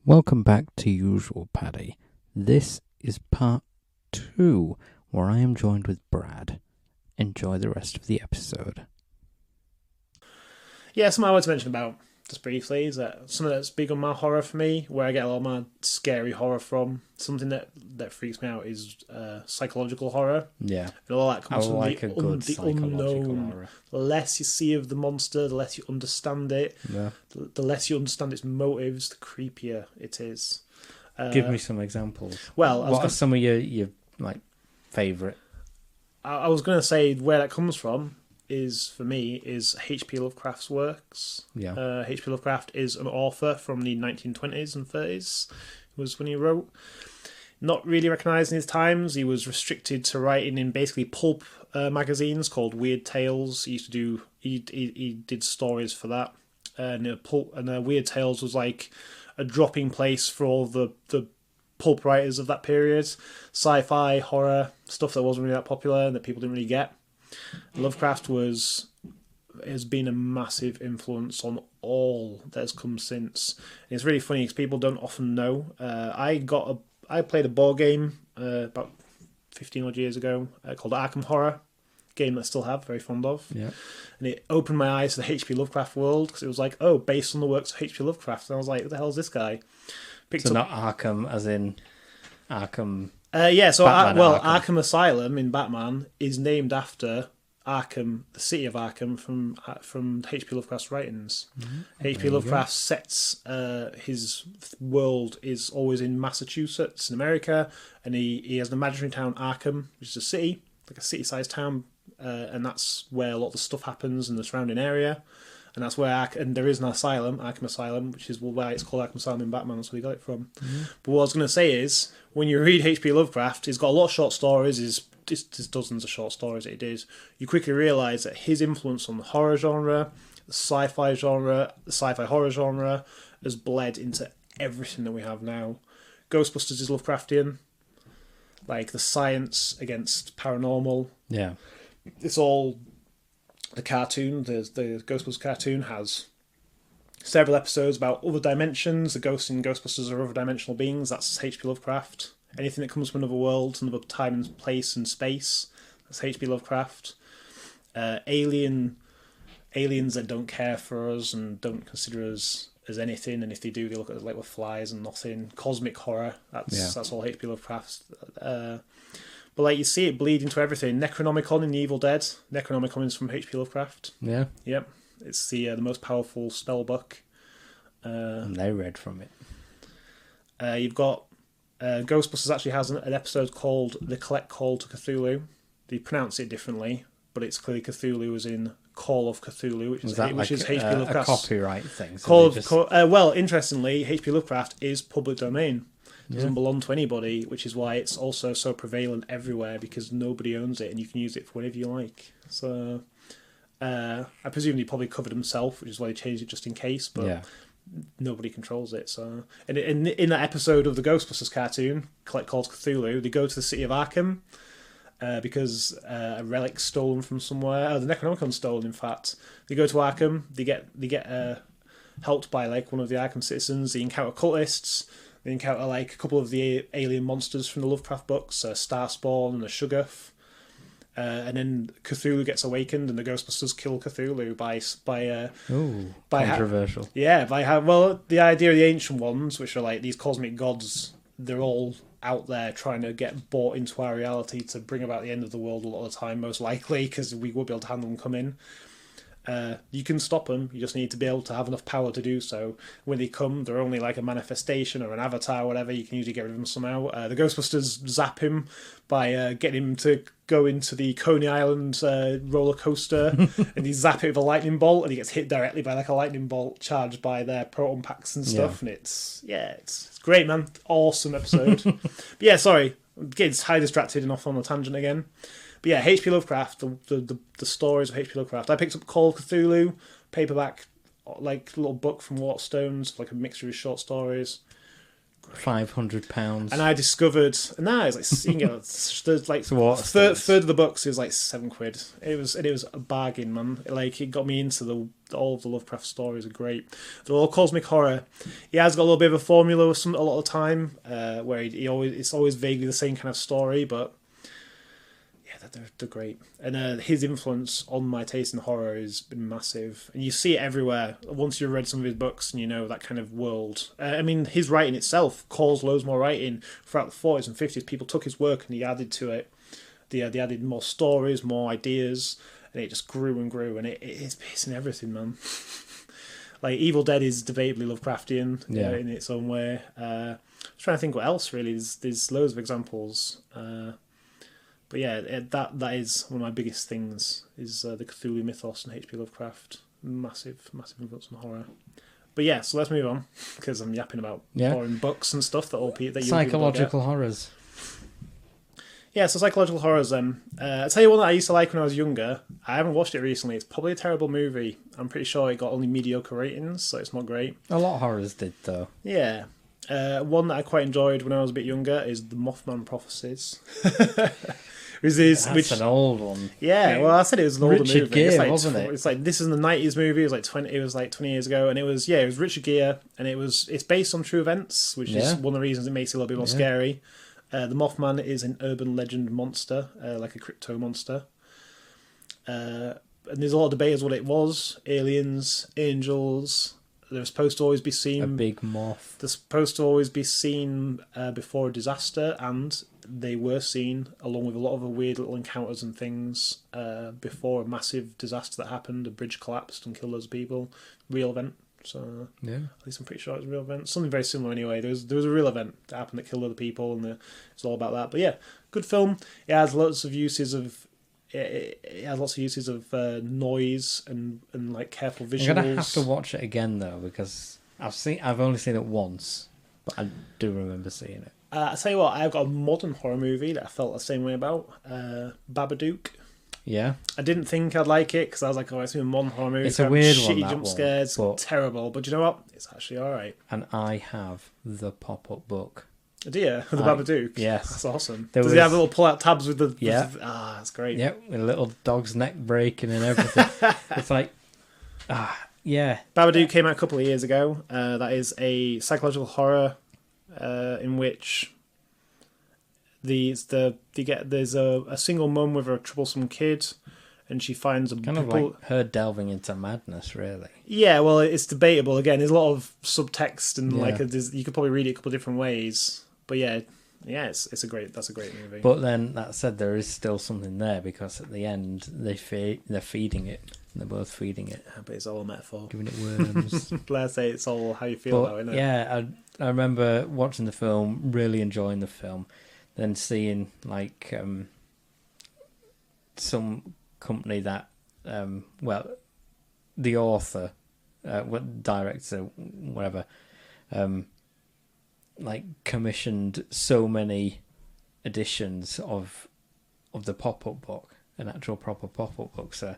Welcome back to Usual Paddy. This is part 2, where I am joined with Brad. Enjoy the rest of the episode. Yeah, something I wanted to mention about, just briefly, is that something that's big on my horror for me, where I get a lot of my scary horror from, something that freaks me out is psychological horror. Yeah. And all that comes from like a good the psychological unknown. horror. The less you see of the monster, the less you understand it. Yeah. The less you understand its motives, the creepier it is. Give me some examples. Well, what are some of your favourite? I was going to say where that comes from is, for me, is H.P. Lovecraft's works. Yeah. H.P. Lovecraft is an author from the 1920s and 30s, was when he wrote. Not really recognised in his times. He was restricted to writing in basically pulp magazines called Weird Tales. He used to do. He did stories for that, and Weird Tales was like a dropping place for all the pulp writers of that period. Sci-fi, horror, stuff that wasn't really that popular and that people didn't really get. Lovecraft has been a massive influence on all that has come since. And it's really funny because people don't often know. I played a board game about 15 odd years ago called Arkham Horror, game that I still have, very fond of. Yeah. And it opened my eyes to the H.P. Lovecraft world because it was like, oh, based on the works of H.P. Lovecraft. And I was like, what the hell is this guy? Not Arkham as in Arkham. Arkham Asylum in Batman is named after Arkham, the city of Arkham, from H.P. Lovecraft's writings. Mm-hmm. H.P. Lovecraft sets his world is always in Massachusetts in America, and he has an imaginary town, Arkham, which is a city, like a city-sized town, and that's where a lot of the stuff happens in the surrounding area. And that's where and there is an asylum, Arkham Asylum, which is why it's called Arkham Asylum in Batman. That's where we got it from. Mm-hmm. But what I was going to say is, when you read H.P. Lovecraft, he's got a lot of short stories. There's dozens of short stories that he did. You quickly realise that his influence on the horror genre, the sci-fi horror genre, has bled into everything that we have now. Ghostbusters is Lovecraftian, like the science against paranormal. Yeah, it's all. The cartoon, the Ghostbusters cartoon, has several episodes about other dimensions. The ghosts in Ghostbusters are other dimensional beings. That's H.P. Lovecraft. Anything that comes from another world, another time and place and space, that's H.P. Lovecraft. Aliens that don't care for us and don't consider us as anything, and if they do, they look at us like we're flies and nothing. Cosmic horror, that's all H.P. Lovecraft. But like you see it bleed into everything. Necronomicon in The Evil Dead. Necronomicon is from H.P. Lovecraft. Yeah. Yep. It's the most powerful spell book. And they read from it. You've got Ghostbusters actually has an episode called The Collect Call to Cthulhu. They pronounce it differently, but it's clearly Cthulhu as in Call of Cthulhu, which is H.P. Lovecraft's a copyright thing. Well, interestingly, H.P. Lovecraft is public domain. It doesn't belong to anybody, which is why it's also so prevalent everywhere, because nobody owns it and you can use it for whatever you like. So I presume he probably covered himself, which is why they changed it just in case, but nobody controls it. So and in that episode of the Ghostbusters cartoon, Collect Call to Cthulhu, they go to the city of Arkham because a relic's stolen from somewhere. Oh, the Necronomicon's stolen, in fact. They go to Arkham, they get helped by like one of the Arkham citizens, they encounter cultists. They encounter like a couple of the alien monsters from the Lovecraft books, Starspawn and a Shuggoth. And then Cthulhu gets awakened, and the Ghostbusters kill Cthulhu by controversial. The idea of the ancient ones, which are like these cosmic gods, they're all out there trying to get bought into our reality to bring about the end of the world a lot of the time, most likely, because we won't be able to handle them come in. You can stop them, you just need to be able to have enough power to do so. When they come, they're only like a manifestation or an avatar or whatever, you can usually get rid of them somehow. The Ghostbusters zap him by getting him to go into the Coney Island roller coaster, and he zap it with a lightning bolt, and he gets hit directly by like a lightning bolt charged by their proton packs and stuff, and it's great, man. Awesome episode. But sorry, I'm getting highly distracted and off on a tangent again. But yeah, H.P. Lovecraft, the stories of H.P. Lovecraft. I picked up Call of Cthulhu, paperback, like little book from Waterstones, like a mixture of short stories. £500. And I discovered, and now it's like you can get there's like third of the books is like £7. It was a bargain, man. Like it got me into all of the Lovecraft stories are great. They're all cosmic horror. He has got a little bit of a formula with a lot of the time, where it's always vaguely the same kind of story, but yeah, they're great. And his influence on my taste in horror has been massive. And you see it everywhere. Once you've read some of his books and you know that kind of world. I mean, his writing itself caused loads more writing throughout the 40s and 50s. People took his work and he added to it. They added more stories, more ideas, and it just grew and grew. And it's based in everything, man. Like, Evil Dead is debatably Lovecraftian in its own way. I'm trying to think what else, really. There's loads of examples. But yeah, that is one of my biggest things, is the Cthulhu mythos and H.P. Lovecraft. Massive influence on horror. But yeah, so let's move on, because I'm yapping about boring books and stuff that psychological horrors. Yeah, so psychological horrors then. I'll tell you one that I used to like when I was younger. I haven't watched it recently. It's probably a terrible movie. I'm pretty sure it got only mediocre ratings, so it's not great. A lot of horrors did, though. Yeah. One that I quite enjoyed when I was a bit younger is The Mothman Prophecies. That's an old one. Yeah, well, I said it was an older movie. Richard Gere, wasn't it? It's like, this is in the 90s movie. It was like 20 years ago, and it was Richard Gere, and it's based on true events, which is one of the reasons it makes it a little bit more scary. The Mothman is an urban legend monster, like a crypto monster. And there's a lot of debate as what it was. Aliens, angels. They're supposed to always be seen... A big moth. They're supposed to always be seen before a disaster, and they were seen, along with a lot of the weird little encounters and things, before a massive disaster that happened. A bridge collapsed and killed loads of people. Real event. So at least I'm pretty sure it was a real event. Something very similar anyway. There was a real event that happened that killed other people, and it's all about that. But yeah, good film. It has lots of uses of... It has lots of uses of noise and like careful visuals. I'm gonna have to watch it again though, because I've only seen it once, but I do remember seeing it. I'll tell you what, I've got a modern horror movie that I felt the same way about. Babadook. Yeah. I didn't think I'd like it because I was like, oh, it's a modern horror movie. It's a weird shitty one. Jump scares, terrible. But you know what? It's actually all right. And I have the pop-up book. Do you? The Babadook? Yes. That's awesome. Does he have little pull-out tabs with the... Yeah. That's great. Yep, with a little dog's neck breaking and everything. It's like... yeah. Babadook came out a couple of years ago. That is a psychological horror in which there's a single mum with a troublesome kid, and she finds a... Kind of like her delving into madness, really. Yeah, well, it's debatable. Again, there's a lot of subtext, and you could probably read it a couple of different ways. But that's a great movie. But then that said, there is still something there, because at the end they're feeding it. They're both feeding it. Yeah, but it's all a metaphor. Giving it worms. Let's say it's all how you feel about it, isn't it? Yeah, I remember watching the film, really enjoying the film, then seeing like some company that the author, director, whatever, like commissioned so many editions of the pop-up book, an actual proper pop-up book. So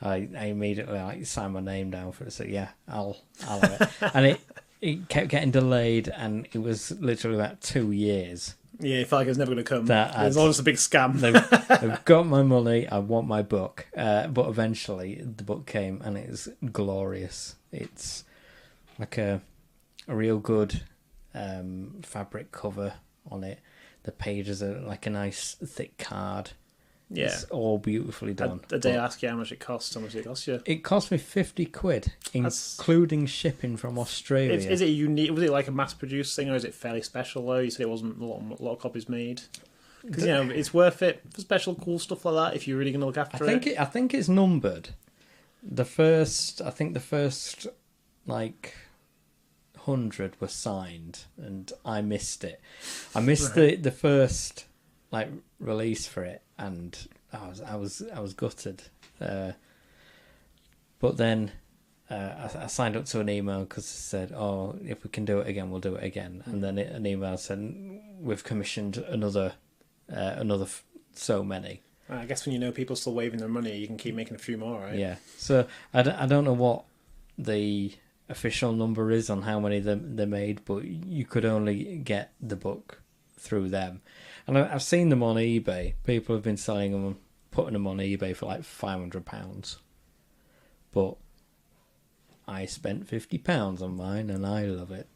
I immediately signed my name down for it. So yeah, I'll have it. And it kept getting delayed, and it was literally about 2 years. Yeah, it felt like it was never going to come. It's all just a big scam. They've got my money. I want my book. But eventually, the book came, and it's glorious. It's like a real good fabric cover on it. The pages are like a nice thick card. Yeah. It's all beautifully done. Did they ask you how much it cost? How much did it cost you? It cost me £50, including shipping from Australia. Is it unique? Was it like a mass-produced thing, or is it fairly special though? You said it wasn't a lot of copies made. Because it's worth it for special cool stuff like that if you're really going to look after it. I think it's numbered. The first like 100 were signed, and I missed it. I missed the first like release for it, and I was gutted. But then I signed up to an email because it said, "Oh, if we can do it again, we'll do it again." And then an email said, "We've commissioned another so many." I guess when you know people are still waving their money, you can keep making a few more, right? Yeah. So I don't know what the official number is on how many they made, but you could only get the book through them. And I've seen them on eBay. People have been selling them, putting them on eBay for like £500. But I spent £50 on mine, and I love it.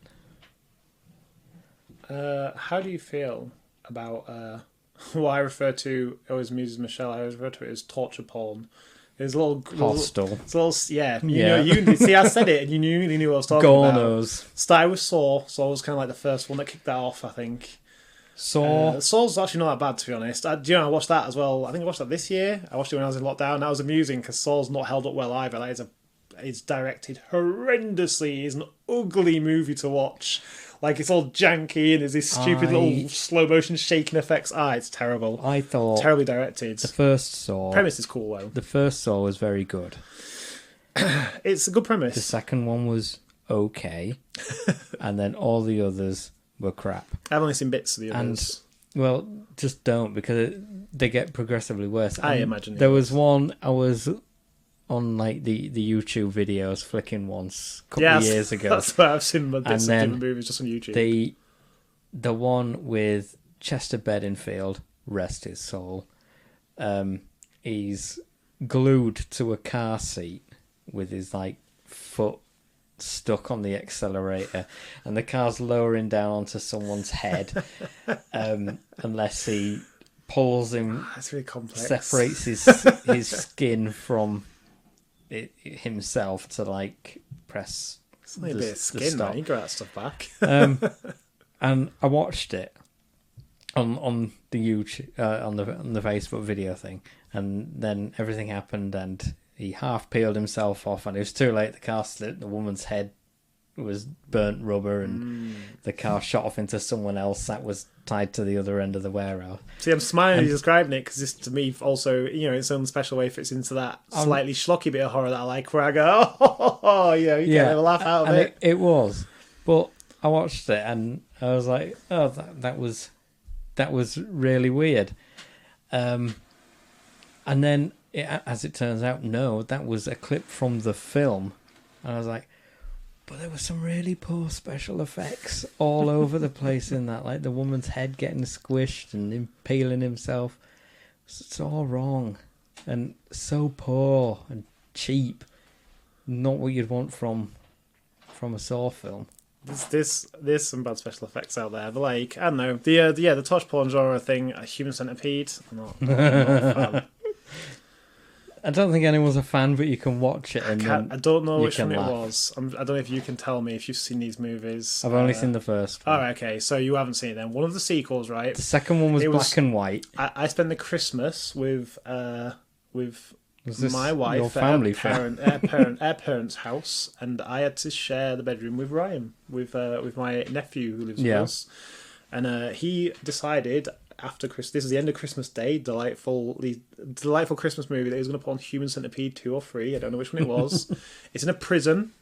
How do you feel about what I refer to, it always amuses Michelle, I always refer to it as torture porn. It's a little hostile. It's a little, yeah. You see, I said it, and you knew what I was talking about. Started with Saw. Saw was kind of like the first one that kicked that off, I think. Saw's actually not that bad, to be honest. I watched that as well. I think I watched that this year. I watched it when I was in lockdown. That was amusing because Saw's not held up well either. Like, it's directed horrendously. It's an ugly movie to watch. Like, it's all janky and there's this stupid little slow motion shaking effects. It's terrible. I thought terribly directed. The first Saw premise is cool though. The first Saw was very good. It's a good premise. The second one was okay, and then all the others were crap. I've only seen bits of the others. And, well, just don't, because they get progressively worse. I imagine there was one I was on, like the YouTube videos, flicking once a couple of years ago. That's what I've seen, but bits of different movies just on YouTube. The one with Chester Bedingfield, rest his soul, he's glued to a car seat with his like foot stuck on the accelerator, and the car's lowering down onto someone's head, unless he pulls him. That's really complex. Separates his skin from himself to like press. It's only a bit of skin, man. You got that stuff back. And I watched it on the YouTube, on the Facebook video thing, and then everything happened, and he half peeled himself off, and it was too late. The car slipped. The woman's head was burnt rubber, and the car shot off into someone else that was tied to the other end of the warehouse. See, I'm smiling as you're describing it, because this, to me, also, its own special way fits into that slightly schlocky bit of horror that I like, where I go, you can have a laugh out of it. It was, but I watched it, and I was like, oh, that was really weird. And then, as it turns out, no, that was a clip from the film, and I was like, but there were some really poor special effects all over the place in that, like the woman's head getting squished and him peeling himself. It's all wrong and so poor and cheap. Not what you'd want from a Saw film. There's some bad special effects out there, but like, I don't know, the torture porn genre thing, a Human Centipede. I'm not a fan. I don't think anyone's a fan, but you can watch it. I don't know which one it was. I don't know if you can tell me if you've seen these movies. I've only seen the first one. Oh, okay, so you haven't seen it then. One of the sequels, right? The second one was black and white. I spent the Christmas with my wife your family at her parents' house, and I had to share the bedroom with Ryan, with my nephew who lives with us. And he decided after Christmas, this is the end of Christmas Day, delightful Christmas movie that he was going to put on Human Centipede 2 or 3. I don't know which one it was. It's in a prison,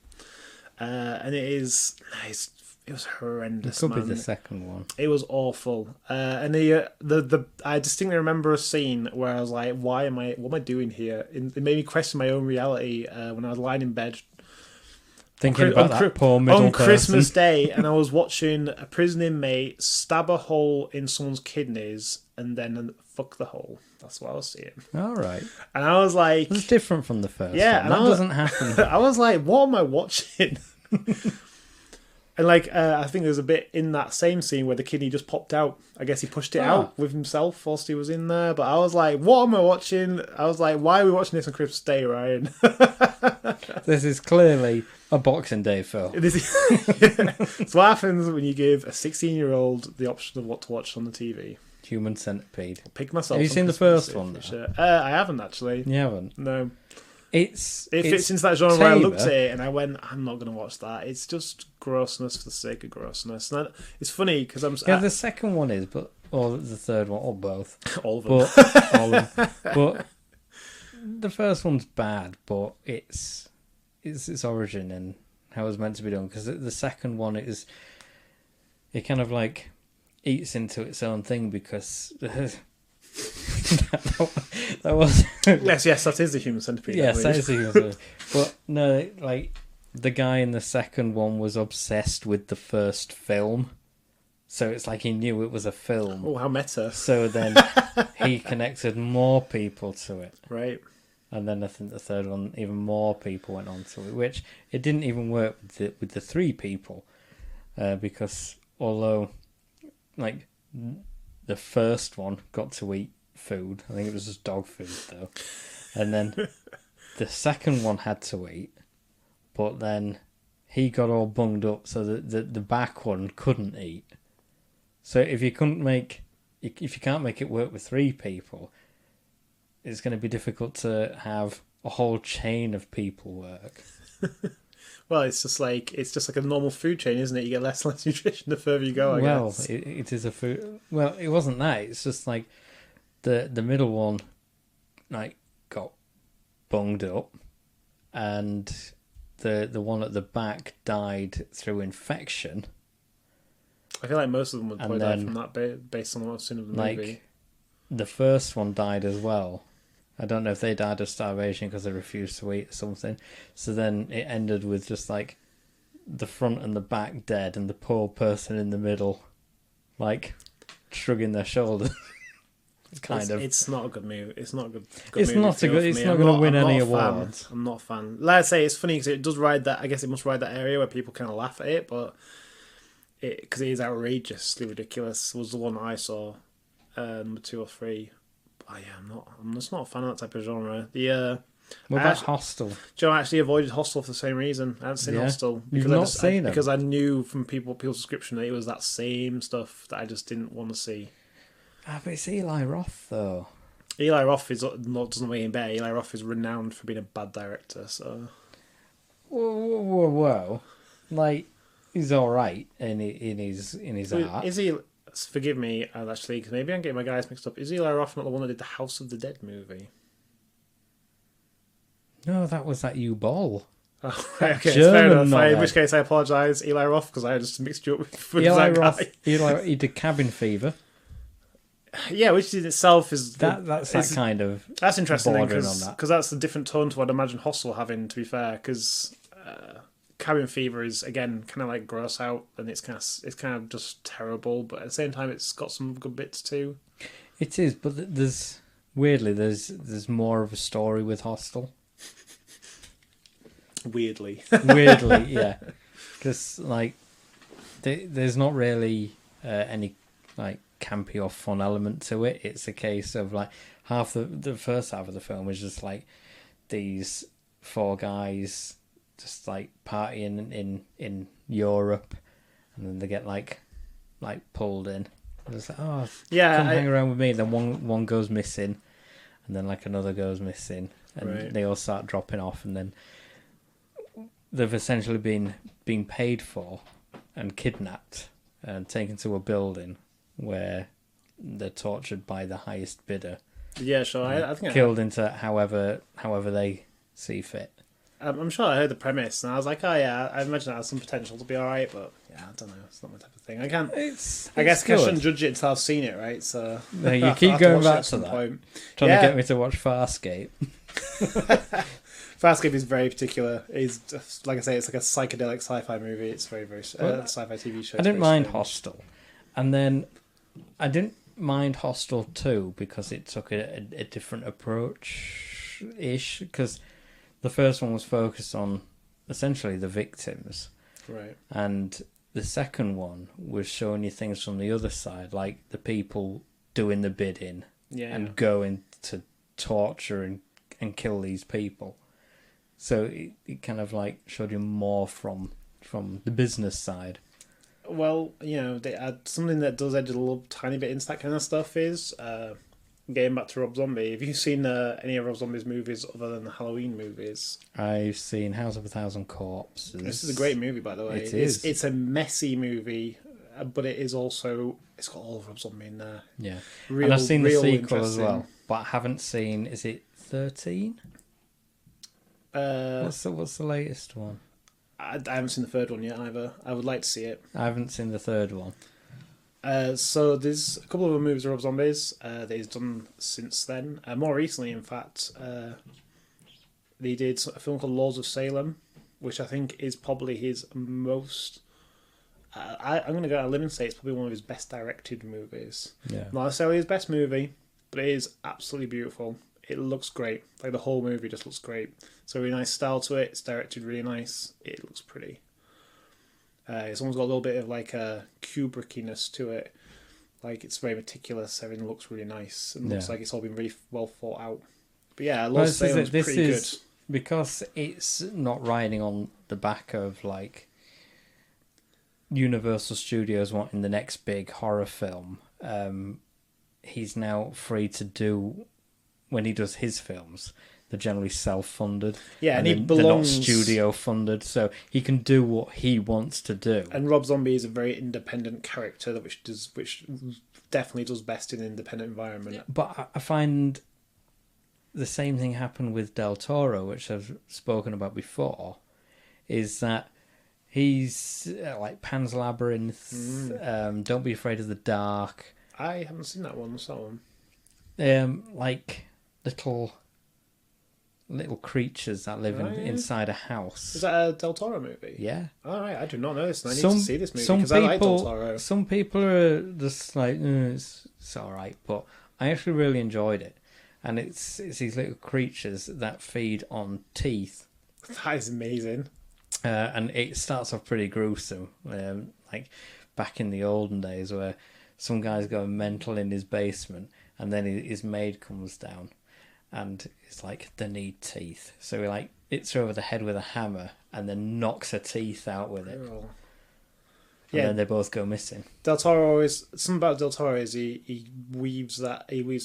and it was horrendous. It could be the second one. It was awful, and I distinctly remember a scene where I was like, what am I doing here? It made me question my own reality when I was lying in bed. Thinking about that poor middle person. Christmas Day, and I was watching a prison inmate stab a hole in someone's kidneys and then fuck the hole. That's what I was seeing. All right. And I was like... It's different from the first one. And that doesn't happen. I was like, what am I watching? And like, I think there's a bit in that same scene where the kidney just popped out. I guess he pushed it out with himself whilst he was in there. But I was like, what am I watching? I was like, why are we watching this on Christmas Day, Ryan? This is clearly a Boxing Day film. So what happens when you give a 16-year-old the option of what to watch on the TV? Human Centipede. I'll pick myself. Have you seen the first one? I haven't actually. You haven't? No. It fits into that genre where I looked at it and I went, I'm not going to watch that. It's just grossness for the sake of grossness. And it's funny because the second one is, or the third one, or both. All of them. All of them. But the first one's bad, but it's its origin and how it was meant to be done. Because the second one it kind of like eats into its own thing because... that was yes, that is the Human Centipede. Yes, that is the Human Centipede. But no, like the guy in the second one was obsessed with the first film. So it's like he knew it was a film. Oh, how meta. So then he connected more people to it. Right. And then I think the third one, even more people went on to it, which it didn't even work with the three people. Because although, like, the first one got to eat food, I think it was just dog food though. And then the second one had to eat, but then he got all bunged up so that the back one couldn't eat. So if you can't make it work with three people, it's going to be difficult to have a whole chain of people work. Well, it's just like a normal food chain, isn't it? You get less and less nutrition the further you go, I guess. Well, it is a food. Well, it wasn't that. It's just like the middle one, like, got bunged up, and the one at the back died through infection. I feel like most of them would probably die from that, based on what I've seen of the movie. The first one died as well. I don't know if they died of starvation because they refused to eat or something. So then it ended with just like the front and the back dead, and the poor person in the middle, like, shrugging their shoulders. It's not a good movie. It's not a good it's movie. It's not going to win any awards. I'm not a fan. Like I say, it's funny because it does ride that. I guess it must ride that area where people kind of laugh at it, but because it is outrageously ridiculous. Was the one I saw, number 2 or 3. But yeah, I'm just not a fan of that type of genre. What about Hostel? Joe, I actually avoided Hostel for the same reason. I hadn't seen Hostel. You've not seen it? Because I knew from people's description that it was that same stuff that I just didn't want to see. But it's Eli Roth, though. Eli Roth doesn't make him better. Eli Roth is renowned for being a bad director, so... Whoa. Like, he's alright in his art. Is he... Forgive me, actually, because maybe I'm getting my guys mixed up. Is Eli Roth not the one that did the House of the Dead movie? No, that was that U-Ball. Oh, okay, fair enough. In which case, I apologise, Eli Roth, because I just mixed you up with Eli that Roth. guy. He did Cabin Fever. Yeah, which in itself is... That's kind of... That's interesting, because that's a different tone to what I'd imagine Hostel having, to be fair, because... Cabin Fever is, again, kind of like gross out, and it's kind of just terrible, but at the same time it's got some good bits too. It is, but there's more of a story with Hostel. Weirdly, yeah, because like there's not really any like campy or fun element to it. It's a case of like half the first half of the film is just like these 4 guys just like partying in Europe, and then they get like pulled in. It's like, come hang around with me. Then one goes missing, and then like another goes missing, and they all start dropping off, and then they've essentially been paid for and kidnapped and taken to a building where they're tortured by the highest bidder. Yeah, sure. I think killed into however they see fit. I'm sure I heard the premise, and I was like, oh yeah, I imagine that has some potential to be alright, but yeah, I don't know, it's not my type of thing. I guess I shouldn't judge it until I've seen it, right? So no, you keep going back to that. Trying to get me to watch Farscape. Farscape is very particular. It's just, like I say, it's like a psychedelic sci-fi movie. It's very, very sci-fi TV show. I didn't mind Hostel, and then I didn't mind Hostel 2 because it took a different approach-ish, because the first one was focused on essentially the victims. Right. And the second one was showing you things from the other side, like the people doing the bidding and going to torture and kill these people. So it kind of like showed you more from the business side. Well, they add something that does edge a little tiny bit into that kind of stuff is... Getting back to Rob Zombie, have you seen any of Rob Zombie's movies other than the Halloween movies? I've seen House of a Thousand Corpses. This is a great movie, by the way. It is. It's a messy movie, but it is also... It's got all of Rob Zombie in there. Yeah. And I've seen the sequel as well, but I haven't seen... Is it 13? What's the latest one? I haven't seen the third one yet either. I would like to see it. I haven't seen the third one. So there's a couple of other movies of Rob Zombies that he's done since then. More recently, in fact, they did a film called Laws of Salem, which I think is probably his most. I'm going to go out on a limb and say it's probably one of his best directed movies. Yeah. Not necessarily his best movie, but it is absolutely beautiful. It looks great. Like the whole movie just looks great. It's a really nice style to it. It's directed really nice. It looks pretty. It's almost got a little bit of like a Kubrickiness to it. Like it's very meticulous. Everything looks really nice and looks like it's all been really well thought out. But yeah, Lost Salem's pretty good. Because it's not riding on the back of like Universal Studios wanting the next big horror film. He's now free to do, when he does his films, they're generally self-funded. Yeah, and he belongs... They're not studio-funded, so he can do what he wants to do. And Rob Zombie is a very independent character, which definitely does best in an independent environment. But I find the same thing happened with Del Toro, which I've spoken about before, is that he's like Pan's Labyrinth, Don't Be Afraid of the Dark. I haven't seen that one. What's that one? Like little creatures that live inside a house. Is that a Del Toro movie? Yeah. All right, I do not know this. And I need to see this movie because I like Del Toro. Some people are just like, it's all right, but I actually really enjoyed it. And it's these little creatures that feed on teeth. That is amazing. And it starts off pretty gruesome, like back in the olden days where some guy's going mental in his basement and then his maid comes down and it's like, they need teeth. So he like hits her over the head with a hammer and then knocks her teeth out with it. Oh. And then they both go missing. Del Toro something about Del Toro is he weaves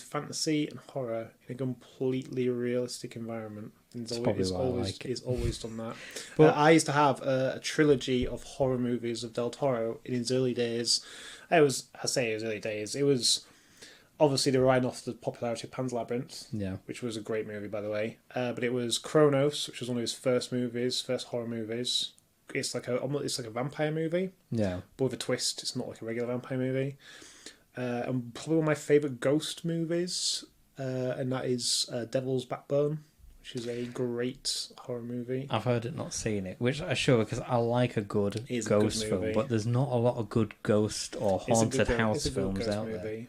fantasy and horror in a completely realistic environment. He's always done that. But I used to have a trilogy of horror movies of Del Toro in his early days. It was early days. It was obviously they were riding off the popularity of Pan's Labyrinth, which was a great movie by the way. But it was Kronos, which was one of his first horror movies. It's like a vampire movie, but with a twist. It's not like a regular vampire movie. And probably one of my favourite ghost movies, and that is Devil's Backbone, which is a great horror movie. I've heard it, not seen it, which I should, because I like a good ghost film, but there's not a lot of good ghost or haunted house films out there.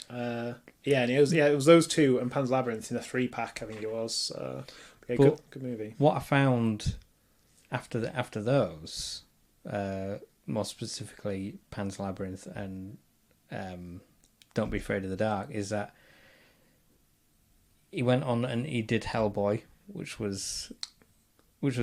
And it was those two and Pan's Labyrinth in a 3-pack, I think it was. Good movie. What I found after those, more specifically Pan's Labyrinth and Don't Be Afraid of the Dark, is that he went on and he did Hellboy, which was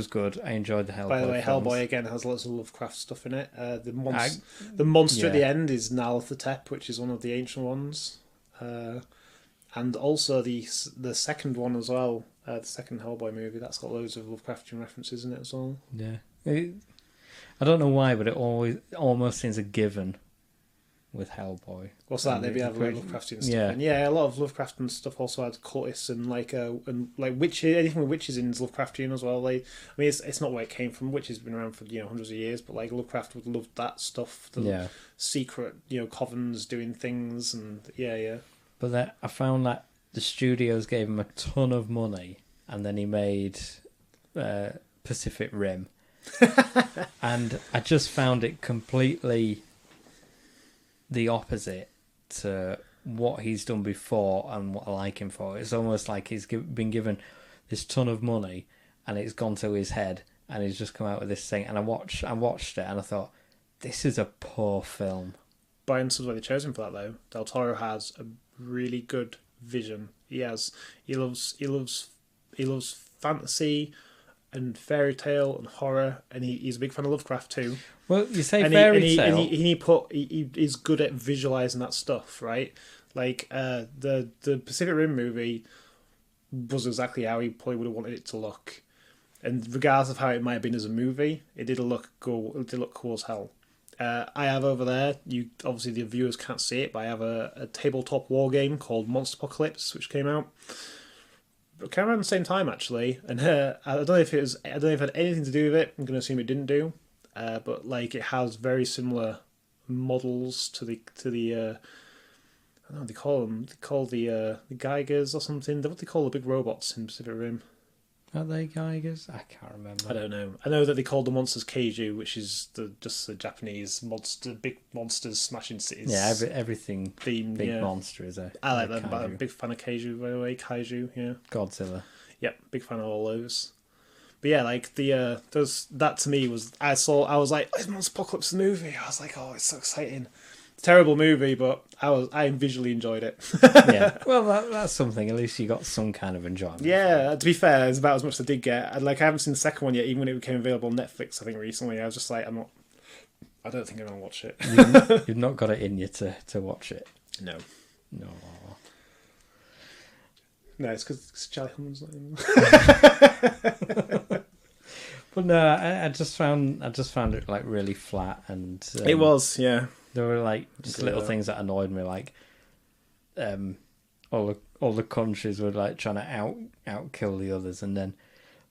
good. I enjoyed the Hellboy. By the way, films. Hellboy again has lots of Lovecraft stuff in it. The monster at the end is Nyarlathotep, which is one of the ancient ones, and also the second one as well. The second Hellboy movie, that's got loads of Lovecraftian references in it as well. Yeah, I don't know why, but it almost seems a given with Hellboy. What's that? Maybe have Lovecraftian stuff. Yeah, a lot of Lovecraftian stuff also had cultists and like witches. Anything with witches in is Lovecraftian as well. It's not where it came from. Witches have been around for hundreds of years, but like Lovecraft would love that stuff. The secret covens doing things and yeah. But I found that the studios gave him a ton of money, and then he made Pacific Rim, and I just found it completely the opposite to what he's done before and what I like him for. It's almost like he's been given this ton of money and it's gone to his head and he's just come out with this thing. And I watched it and I thought, this is a poor film. But in some way they chose him for that though. Del Toro has a really good vision. He loves fantasy and fairy tale and horror, and he's a big fan of Lovecraft too. Well, you say fairy tale, and he's good at visualizing that stuff, right? Like the Pacific Rim movie was exactly how he probably would have wanted it to look, and regardless of how it might have been as a movie, it did look cool. It did look cool as hell. I have over there, obviously the viewers can't see it, but I have a tabletop war game called Monster Apocalypse, which came out. It came around the same time actually, and I don't know if it had anything to do with it. I'm going to assume it didn't do, but like it has very similar models to the I don't know what they call them. They call the Geigers or something. What do they call the big robots in Pacific Rim? Are they Geigers? I can't remember. I don't know. I know that they called the monsters Kaiju, which is just the Japanese big monsters smashing cities. Yeah, everything theme, big monster is a. I like that. But I'm a big fan of Kaiju, by the way. Kaiju, yeah. Godzilla. Yep, big fan of all those. But yeah, like that to me was I was like, it's Monster Apocalypse movie. I was like, oh, it's so exciting. Terrible movie, but I visually enjoyed it. Yeah, well, that's something. At least you got some kind of enjoyment. Yeah, to be fair, it's about as much as I did get. Like, I haven't seen the second one yet, even when it became available on Netflix. I think recently, I was just like, I don't think I'm gonna watch it. You've not got it in you to watch it. No. No, it's because Charlie Hunnam's not in. But no, I just found it like really flat, and it was, yeah. There were like just little things that annoyed me, like all the countries were like trying to out kill the others, and then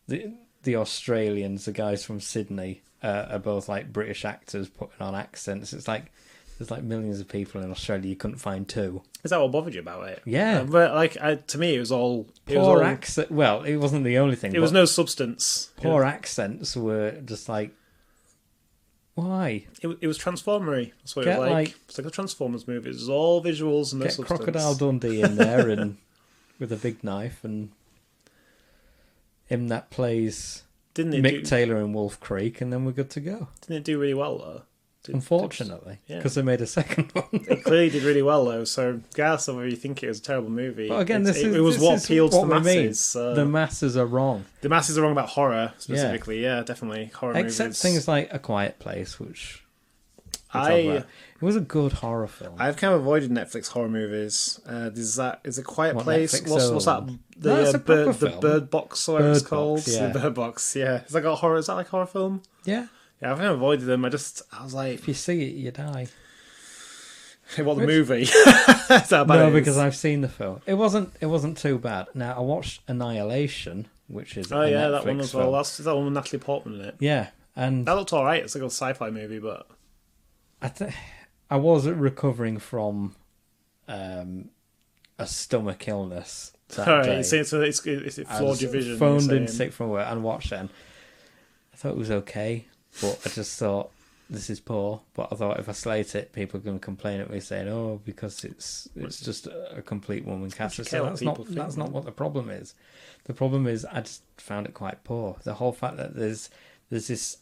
the Australians, the guys from Sydney, are both like British actors putting on accents. It's like there's like millions of people in Australia, you couldn't find two. Is that what bothered you about it? Yeah, but like to me, it was all poor accent. Well, it wasn't the only thing. It was no substance. Poor accents were just like. Why? It was Transformery. That's what it was like. It's like a Transformers movie. It was all visuals and no substance. Crocodile Dundee in there and with a big knife, and him that plays Mick Taylor in Wolf Creek, and then we're good to go. Didn't it do really well though? Unfortunately, because they made a second one. It clearly did really well though. So, regardless of whether you think it was a terrible movie, but again, it was what appealed to the masses. The masses are wrong. The masses are wrong about horror specifically. Yeah, definitely horror movies. Except things like A Quiet Place, which it was a good horror film. I've kind of avoided Netflix horror movies. Is A Quiet Place? What's that? The Bird Box, or whatever it's called. Yeah. The Bird Box. Yeah, is that horror? Is that like a horror film? Yeah. Yeah, I've kind of avoided them. I was like, if you see it, you die. What, the movie? No, because I've seen the film. It wasn't too bad. Now I watched Annihilation, which is that Netflix one as well. film. That's that one with Natalie Portman in it. Yeah, and that looked alright. It's like a sci-fi movie, but I was recovering from a stomach illness. Alright, so it's flawed your vision. Phoned in sick from work and watched it. And I thought it was okay, but I just thought, this is poor. But I thought if I slate it, people are going to complain at me saying, "Oh, because it's just a complete woman cast." So that's not what the problem is. The problem is I just found it quite poor. The whole fact that there's this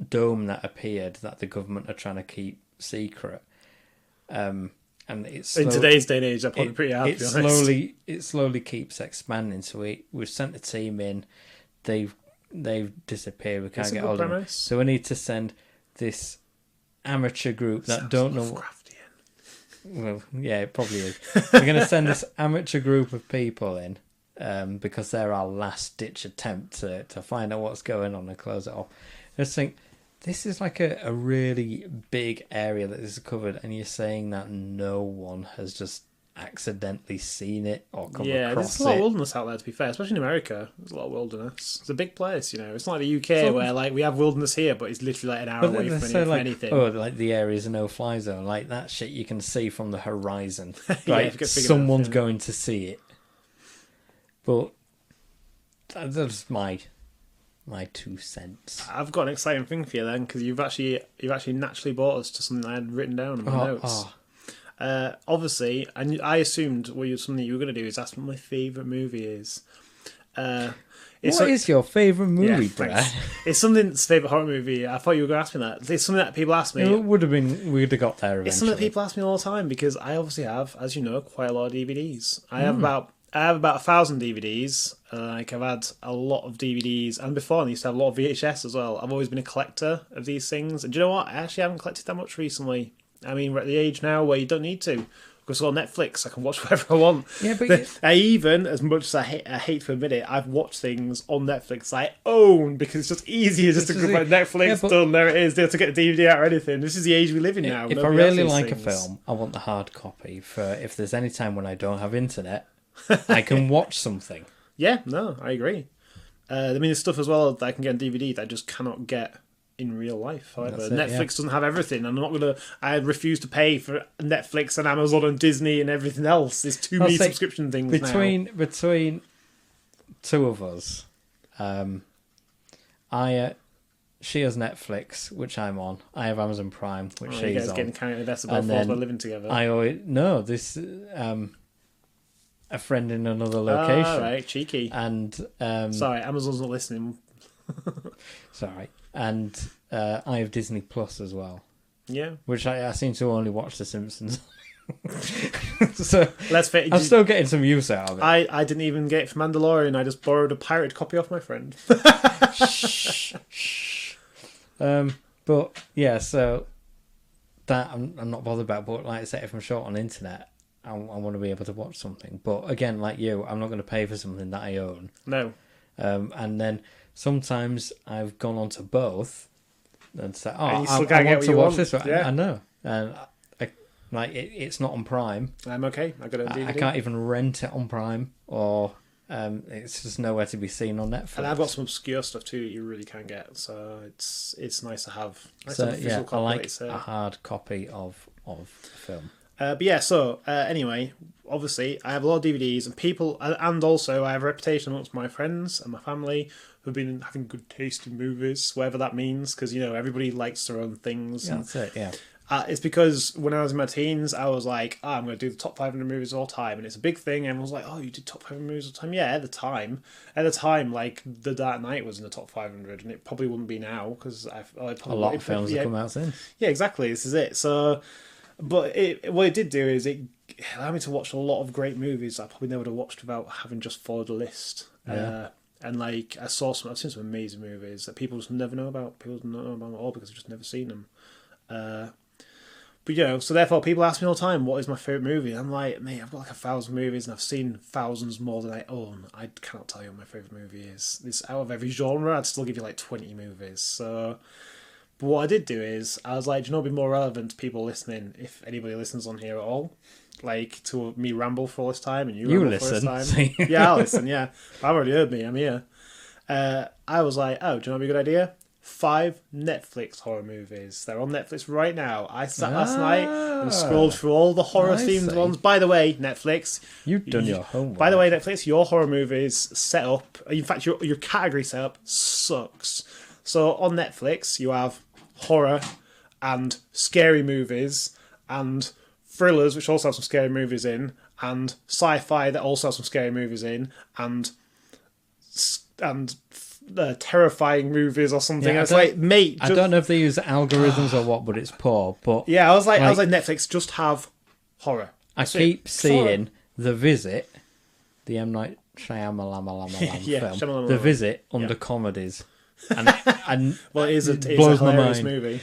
dome that appeared that the government are trying to keep secret, and it's in today's day and age, that's probably pretty hard. It slowly keeps expanding. So we've sent a team in. They've disappeared. We can't get hold of them. So we need to send this amateur group that don't know. Well, yeah, it probably is. We're going to send this amateur group of people in because they're our last ditch attempt to find out what's going on and close it off. I just think this is like a really big area that is covered, and you're saying that no one has just accidentally seen it or come across it. Yeah, there's a lot of wilderness out there, to be fair, especially in America. There's a lot of wilderness. It's a big place, you know. It's not like the UK where like we have wilderness here, but it's literally like an hour away from anything. Oh, like the area's a no-fly zone, like that shit you can see from the horizon. Yeah, right, someone's going to see it. But that's my 2 cents. I've got an exciting thing for you then, because you've actually naturally brought us to something I had written down in my notes. Obviously, and I assumed something you were going to do is ask what my favourite movie is. What is your favourite movie, Brad? It's something's favourite horror movie. I thought you were going to ask me that. It's something that people ask me. It would have been. We'd have got there eventually. It's something that people ask me all the time because I obviously have, as you know, quite a lot of DVDs. I have about 1,000 DVDs. I've had a lot of DVDs, and before I used to have a lot of VHS as well. I've always been a collector of these things, and do you know what? I actually haven't collected that much recently. I mean, we're at the age now where you don't need to. Because on Netflix, I can watch whatever I want. Yeah, but I even, as much as I hate to admit it, I've watched things on Netflix I own because it's just easier just to go by Netflix, done, there it is, they have to get a DVD out or anything. This is the age we live in now. If I really like a film, I want the hard copy for if there's any time when I don't have internet, I can watch something. Yeah, no, I agree. I mean, there's stuff as well that I can get on DVD that I just cannot get in real life. However, Netflix doesn't have everything. I refuse to pay for Netflix and Amazon and Disney and everything else. There's too many subscription things between two of us. She has Netflix, which I'm on. I have Amazon Prime, which she's on. You guys getting kind of invested by force by living together. This a friend in another location. Oh, right, cheeky. And sorry, Amazon's not listening. Sorry, and I have Disney Plus as well. Yeah, which I seem to only watch The Simpsons. So I'm still getting some use out of it. I didn't even get it from Mandalorian. I just borrowed a pirated copy off my friend. Shh. But yeah, so that I'm not bothered about. But like I said, if I'm short on internet, I want to be able to watch something. But again, like you, I'm not going to pay for something that I own. No. And then sometimes I've gone on to both and said, "Oh, I want to watch this." Yeah. I know, and it's not on Prime. I'm okay. I got it on DVD. I can't even rent it on Prime, or it's just nowhere to be seen on Netflix. And I've got some obscure stuff too that you really can't get, so it's nice to have. I like a hard copy of the film. But yeah, so anyway, obviously I have a lot of DVDs, and people, and also I have a reputation amongst my friends and my family who've been having good taste in movies, whatever that means, because everybody likes their own things. Yeah, that's it. Yeah. It's because when I was in my teens, I was like, I'm going to do the top 500 movies of all time. And it's a big thing. Everyone was like, oh, you did top 500 movies of all time? Yeah, at the time. At the time, like, The Dark Knight was in the top 500. And it probably wouldn't be now, because a lot of films have come out since. Yeah, exactly. This is it. So, but what it did do is it allowed me to watch a lot of great movies I probably never would have watched without having just followed a list. Yeah. And, like, I've seen some amazing movies that people just never know about. People don't know about them at all because they've just never seen them. But so therefore people ask me all the time, what is my favourite movie? And I'm like, mate, I've got like 1,000 movies and I've seen thousands more than I own. I cannot tell you what my favourite movie is. This out of every genre, I'd still give you like 20 movies. So, but what I did do is, I was like, do you know what'd be more relevant to people listening, if anybody listens on here at all? Like, to me ramble for all this time and you ramble listen. for all this time. Yeah, I'll listen, yeah. I've already heard me, I'm here. I was like, oh, do you know what'd be a good idea? 5 Netflix horror movies. They're on Netflix right now. I sat last night and scrolled through all the horror-themed ones. By the way, Netflix... You've done your homework. By the way, Netflix, your horror movies set up... In fact, your category setup sucks. So on Netflix, you have horror and scary movies and thrillers, which also have some scary movies in, and sci-fi that also have some scary movies in, and terrifying movies or something. Yeah, it's like, mate, I don't know if they use algorithms or what, but it's poor. But yeah, I was like, Netflix, just have horror. I keep seeing The Visit, the M. Night Shyamalan film, The Visit under comedies, and well, it is blows my mind. Movie.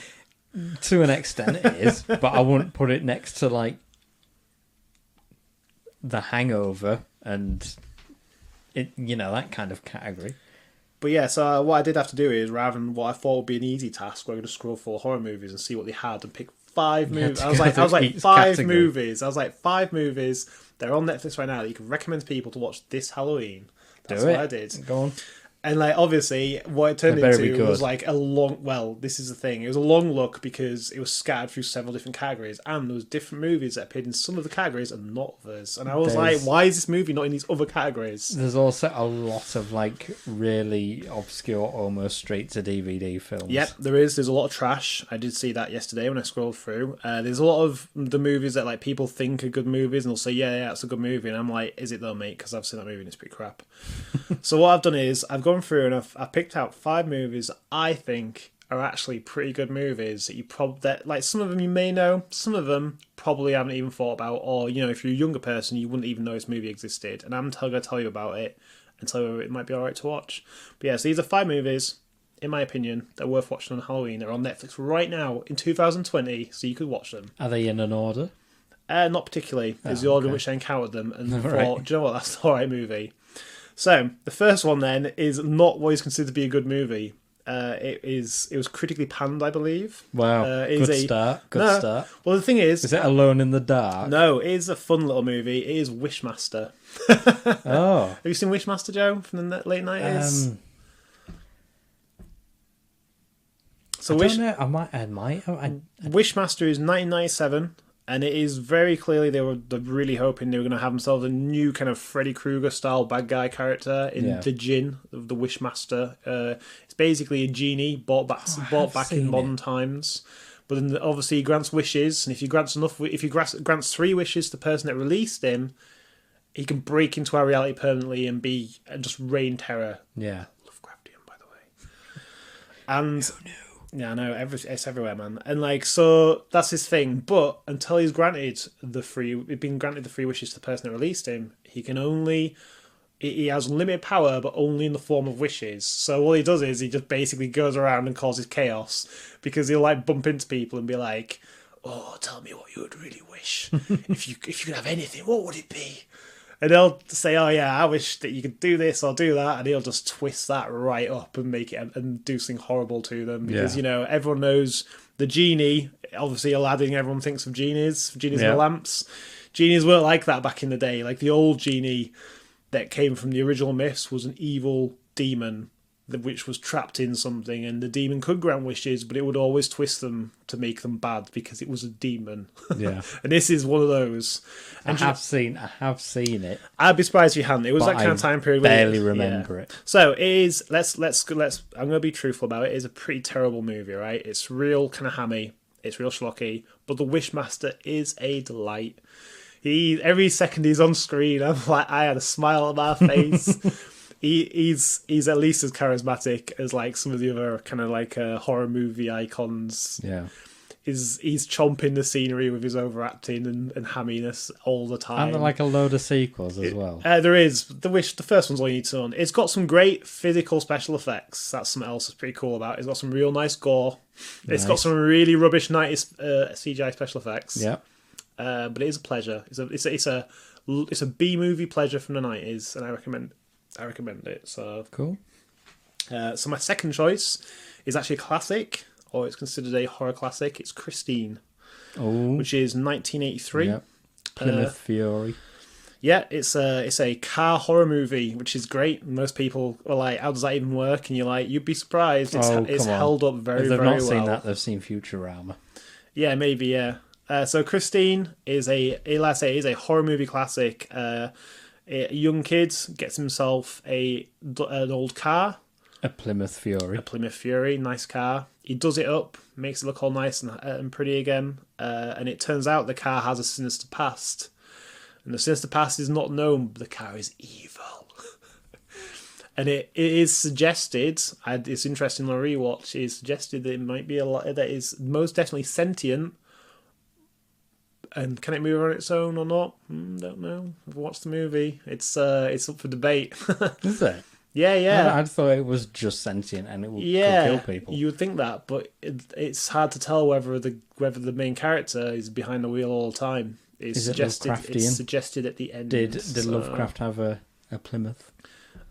To an extent, it is, but I wouldn't put it next to like The Hangover and that kind of category. But yeah, so what I did have to do is, rather than what I thought would be an easy task, where I could just scroll for horror movies and see what they had and pick 5 movies. I was like 5 movies. I was like 5 movies. They're on Netflix right now that you can recommend to people to watch this Halloween. That's what I did. Go on. And like, obviously, what it turned into was like a long... Well, this is the thing. It was a long look because it was scattered through several different categories, and there was different movies that appeared in some of the categories and not others. And I was like, why is this movie not in these other categories? There's also a lot of like really obscure, almost straight to DVD films. Yep, there is. There's a lot of trash. I did see that yesterday when I scrolled through. There's a lot of the movies that like people think are good movies, and they'll say, yeah, it's a good movie. And I'm like, is it though, mate? Because I've seen that movie and it's pretty crap. So what I've done is I've gone through and I've picked out 5 movies I think are actually pretty good movies that like some of them you may know, some of them probably haven't even thought about, or if you're a younger person you wouldn't even know this movie existed, and I'm going to tell you about it and tell you it might be alright to watch. But yeah, so these are 5 movies in my opinion that are worth watching on Halloween. They're on Netflix right now in 2020, so you could watch them. Are they in an order? Not particularly. There's the order in which I encountered them and thought, do you know what, that's an alright movie. So, the first one then is not what is considered to be a good movie. It was critically panned, I believe. Wow, good start. Start. Well, the thing is... Is it Alone in the Dark? No, it is a fun little movie. It is Wishmaster. Oh. Have you seen Wishmaster, Joe, from the late 90s? So I don't know. I might. Wishmaster is 1997. And it is very clearly they're really hoping they were going to have themselves a new kind of Freddy Krueger style bad guy character in the Djinn, the Wishmaster. It's basically a genie brought back in modern times. But then obviously he grants wishes, and if he grants 3 wishes to the person that released him, he can break into our reality permanently and just reign terror. Yeah. Lovecraftian, by the way. And yeah, I know, it's everywhere, man. And so that's his thing. But until he's been granted the 3 wishes to the person that released him, he has unlimited power, but only in the form of wishes. So all he does is he just basically goes around and causes chaos, because he'll bump into people and be like, "Oh, tell me what you would really wish. if you could have anything, what would it be?" And they'll say, "Oh yeah, I wish that you could do this or do that," and he'll just twist that right up and make it and do something horrible to them, because everyone knows the genie. Obviously, Aladdin, everyone thinks of genies in the lamps. Genies weren't like that back in the day. Like the old genie that came from the original myths was an evil demon which was trapped in something, and the demon could grant wishes, but it would always twist them to make them bad because it was a demon. Yeah. And this is one of those. And I have seen it. I'd be surprised if you hadn't. It was that kind of time period. Barely remember it. So it is. Let's. I'm going to be truthful about it. It is a pretty terrible movie, right? It's real kind of hammy. It's real schlocky, but the Wishmaster is a delight. Every second he's on screen, I had a smile on my face. He's at least as charismatic as some of the other kind of horror movie icons. Yeah. He's chomping the scenery with his overacting and hamminess all the time. And a load of sequels as well. There is. The first one's all you need to own. It's got some great physical special effects. That's something else that's pretty cool about it. It's got some real nice gore. It's got some really rubbish 90s CGI special effects. Yeah. But it is a pleasure. It's a B movie pleasure from the 90s, and I recommend it. So cool. So my second choice is actually a classic, or it's considered a horror classic. It's Christine, which is 1983. Yep. Plymouth Fury. Yeah, it's a car horror movie, which is great. Most people are like, "How does that even work?" And you're like, "You'd be surprised." It's held up very, very well. If they've not seen that, they've seen Futurama. Yeah, maybe. Yeah. So Christine is a horror movie classic. A young kid gets himself an old car. A Plymouth Fury, nice car. He does it up, makes it look all nice and pretty again. And it turns out the car has a sinister past. And the sinister past is not known, but the car is evil. And it is suggested, it's interesting on a rewatch, it is suggested that it might be that is most definitely sentient. And can it move on its own or not? Don't know. I've watched the movie. It's up for debate. Is it? Yeah. I thought it was just sentient and it would kill people. You would think that, but it's hard to tell whether the main character is behind the wheel all the time. It's suggested at the end. Did Lovecraft have a Plymouth?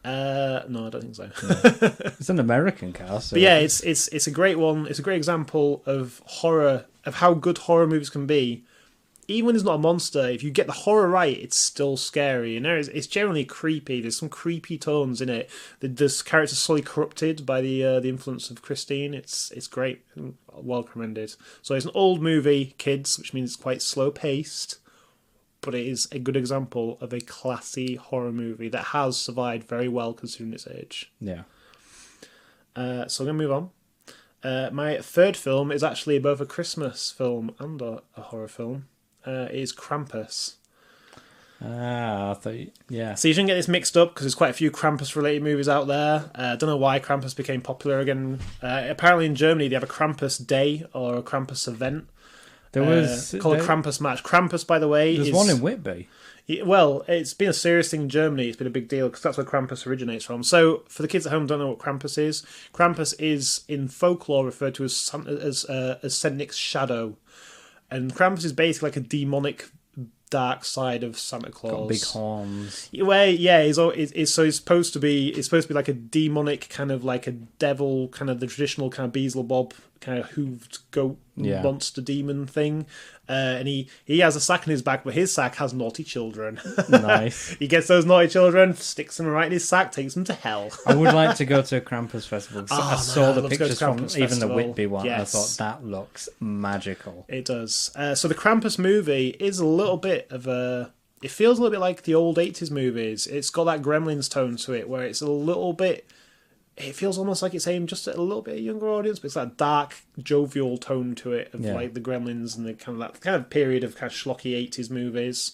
No, I don't think so. No. It's an American car, so but yeah, it's a great one. It's a great example of horror, of how good horror movies can be. Even when there's not a monster, if you get the horror right, it's still scary. And it's generally creepy. There's some creepy tones in it. This character's slowly corrupted by the influence of Christine. It's great. Well recommended. So it's an old movie, kids, which means it's quite slow paced. But it is a good example of a classy horror movie that has survived very well considering its age. Yeah. So I'm going to move on. My third film is actually both a Christmas film and a horror film. Is Krampus. I thought, yeah. So you shouldn't get this mixed up because there's quite a few Krampus-related movies out there. I don't know why Krampus became popular again. Apparently in Germany they have a Krampus Day or a Krampus event. There was called a Krampus Match. Krampus, by the way, there's one in Whitby. Well, it's been a serious thing in Germany. It's been a big deal because that's where Krampus originates from. So, for the kids at home who don't know what Krampus is in folklore referred to as Saint Nick's shadow. And Krampus is basically like a demonic dark side of Santa Claus. Got big horns. Well, yeah, he's supposed to be like a demonic kind of like a devil, kind of the traditional kind of Beelzebub kind of hooved goat Yeah. monster demon thing. And he has a sack in his back, but his sack has naughty children. Nice. He gets those naughty children, sticks them right in his sack, takes them to hell. I would like to go to a Krampus festival. I saw the I'd love to go to pictures from Krampus even festival. the Whitby one. Yes. I thought that looks magical. It does. So the Krampus movie is a little bit of a... It feels a little bit like the old 80s movies. It's got that Gremlins tone to it, where it's a little bit... It feels almost like it's aimed just at a little bit of a younger audience, but it's that dark, jovial tone to it of like the Gremlins and the that kind of period of kind of schlocky 80s movies.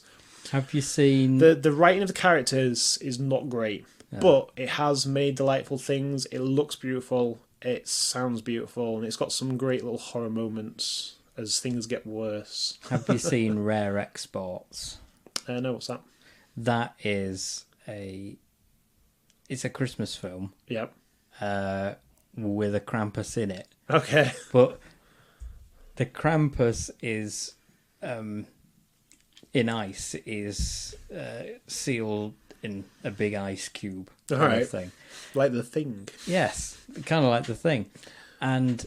Have you seen... The writing of the characters is not great, but it has made delightful things. It looks beautiful. It sounds beautiful, and it's got some great little horror moments as things get worse. Have you seen Rare Exports? No, what's that? That is it's a Christmas film. Yep. With a Krampus in it. Okay. But the Krampus is in ice, is sealed in a big ice cube kind of thing. Like The Thing. Yes, kind of like The Thing. And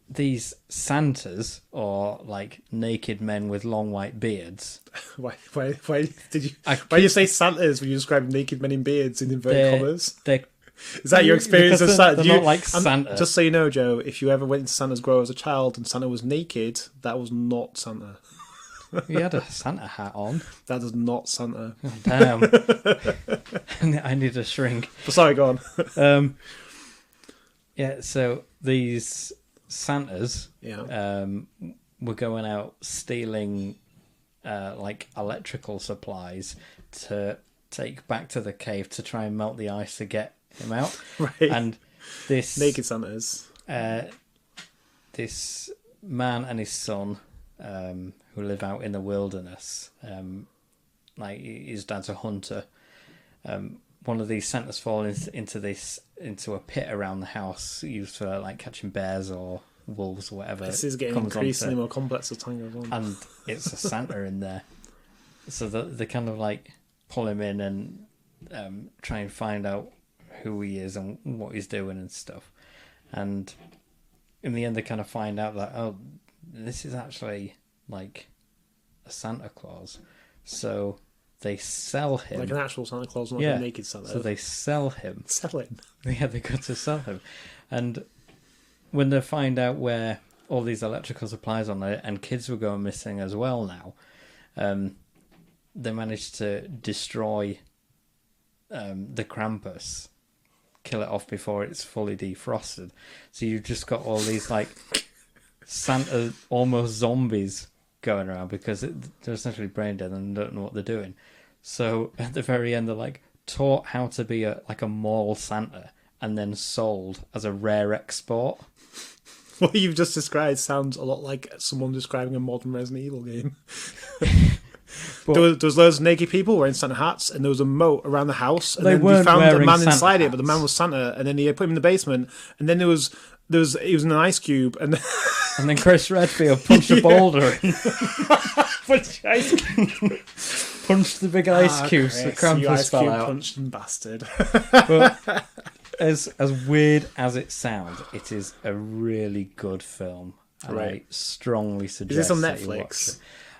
these Santas, or like naked men with long white beards. Why did you say Santas when you described naked men in beards in inverted commas? Is that your experience of Santa? They're not like Santa. Just so you know, Joe, if you ever went into Santa's Grow as a child and Santa was naked, that was not Santa. He had a Santa hat on. That is not Santa. Oh, damn. I need a shrink. But sorry, go on. Yeah, so these Santas Yeah. were going out stealing like electrical supplies to take back to the cave to try and melt the ice to get him out. Right. And this Naked Santas. this man and his son who live out in the wilderness, like his dad's a hunter. One of these Santas fall into a pit around the house used for like catching bears or wolves or whatever. This is getting increasingly more complex as time goes on. And it's a Santa in there, so they kind of like pull him in and try and find out who he is and what he's doing and stuff. And in the end, they kind of find out that this is actually like a Santa Claus. So they sell him. Like an actual Santa Claus, not a naked Santa. So they sell him. Sell him? Yeah, they got to sell him. And when they find out where all these electrical supplies on it, and kids were going missing as well now, they managed to destroy the Krampus, kill it off before it's fully defrosted. So you've just got all these like Santa almost zombies going around because they're essentially brain dead and don't know what they're doing. So at the very end, they're like taught how to be a mall Santa and then sold as a rare export. What you've just described sounds a lot like someone describing a modern Resident Evil game. There was loads of naked people wearing Santa hats, and there was a moat around the house, and then we found a man inside it, but the man was Santa, and then he put him in the basement, and then he was in an ice cube, and and then Chris Redfield punched a boulder in. Punched the big ice cube, so the Krampus fell out. Punching bastard. But as weird as it sounds, it is a really good film, and I strongly suggest. Is this on that you Netflix? watch it.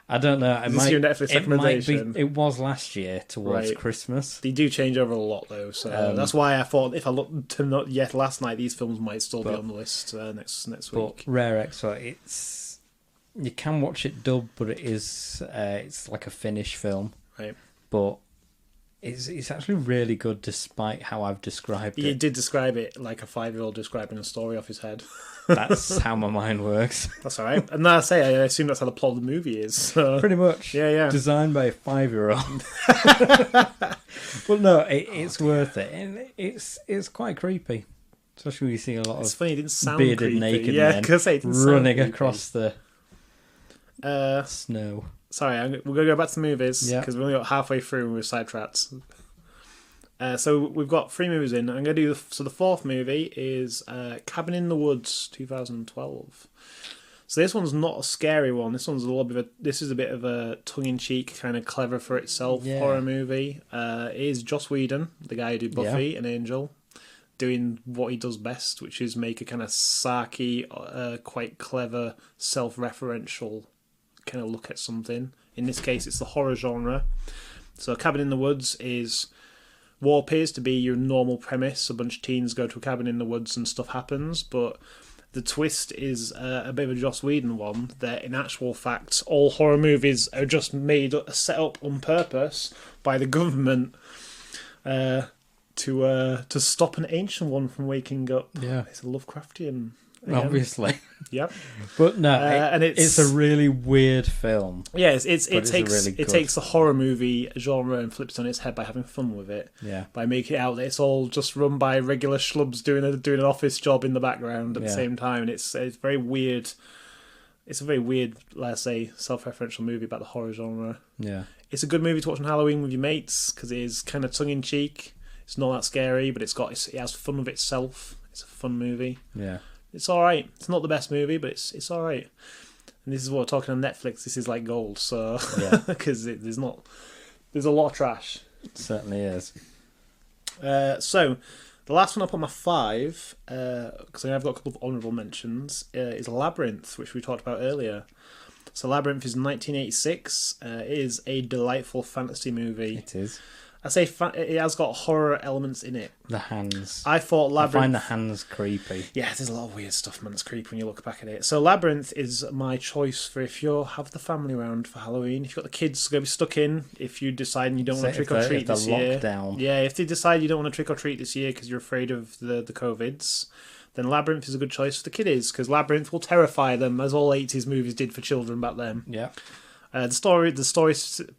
I don't know. Is this your Netflix recommendation? It was last year towards Christmas. They do change over a lot, though, so that's why I thought if I looked to not yet last night, these films might still be on the list next week. But Rare Export, you can watch it dubbed, but it's like a Finnish film, right? But it's actually really good, despite how I've described it. You did describe it like a 5-year-old describing a story off his head. That's how my mind works. That's all right. And I assume that's how the plot of the movie is. So. Pretty much. Yeah. Designed by a 5-year-old. Well, no, it's worth it. And it's quite creepy. Especially when you see a lot of bearded creepy. naked men running across the snow. Sorry, we're going to go back to the movies because we only got halfway through and we're sidetracked. So we've got 3 movies in. I'm going to do the fourth movie is Cabin in the Woods, 2012. So this one's not a scary one. This one's this is a bit of a tongue-in-cheek, kind of clever for itself horror movie. It is Joss Whedon, the guy who did Buffy and Angel. doing what he does best, which is make a kind of sarky, quite clever, self-referential kind of look at something. In this case, it's the horror genre. So Cabin in the Woods is what appears to be your normal premise. A bunch of teens go to a cabin in the woods and stuff happens, but the twist is a bit of a Joss Whedon one, that in actual fact all horror movies are just set up on purpose by the government to stop an ancient one from waking up. Yeah. It's a Lovecraftian. Again. Obviously. Yep. But no, and it's a really weird film. Yeah, it takes the horror movie genre and flips it on its head by having fun with it. Yeah. By making it out that it's all just run by regular schlubs doing an office job in the background at the same time. And it's very weird. It's a very weird, let's say, self-referential movie about the horror genre. Yeah. It's a good movie to watch on Halloween with your mates because it is kind of tongue-in-cheek. It's not that scary, but it has fun with itself. It's a fun movie. Yeah. It's all right. It's not the best movie, but it's all right. And this is what we're talking on Netflix. This is like gold. So because there's a lot of trash. It certainly is. So the last one I put on my 5, because I've got a couple of honourable mentions, is Labyrinth, which we talked about earlier. So Labyrinth is 1986. It is a delightful fantasy movie. It is. I say it has got horror elements in it. The hands. I find the hands creepy. Yeah, there's a lot of weird stuff, man. It's creepy when you look back at it. So Labyrinth is my choice for if you have the family around for Halloween. If you've got the kids going to be stuck in, if you decide you don't want to trick or treat this year. Lockdown. Yeah, if they decide you don't want to trick or treat this year because you're afraid of the COVIDs, then Labyrinth is a good choice for the kiddies because Labyrinth will terrify them, as all 80s movies did for children back then. Yeah. The story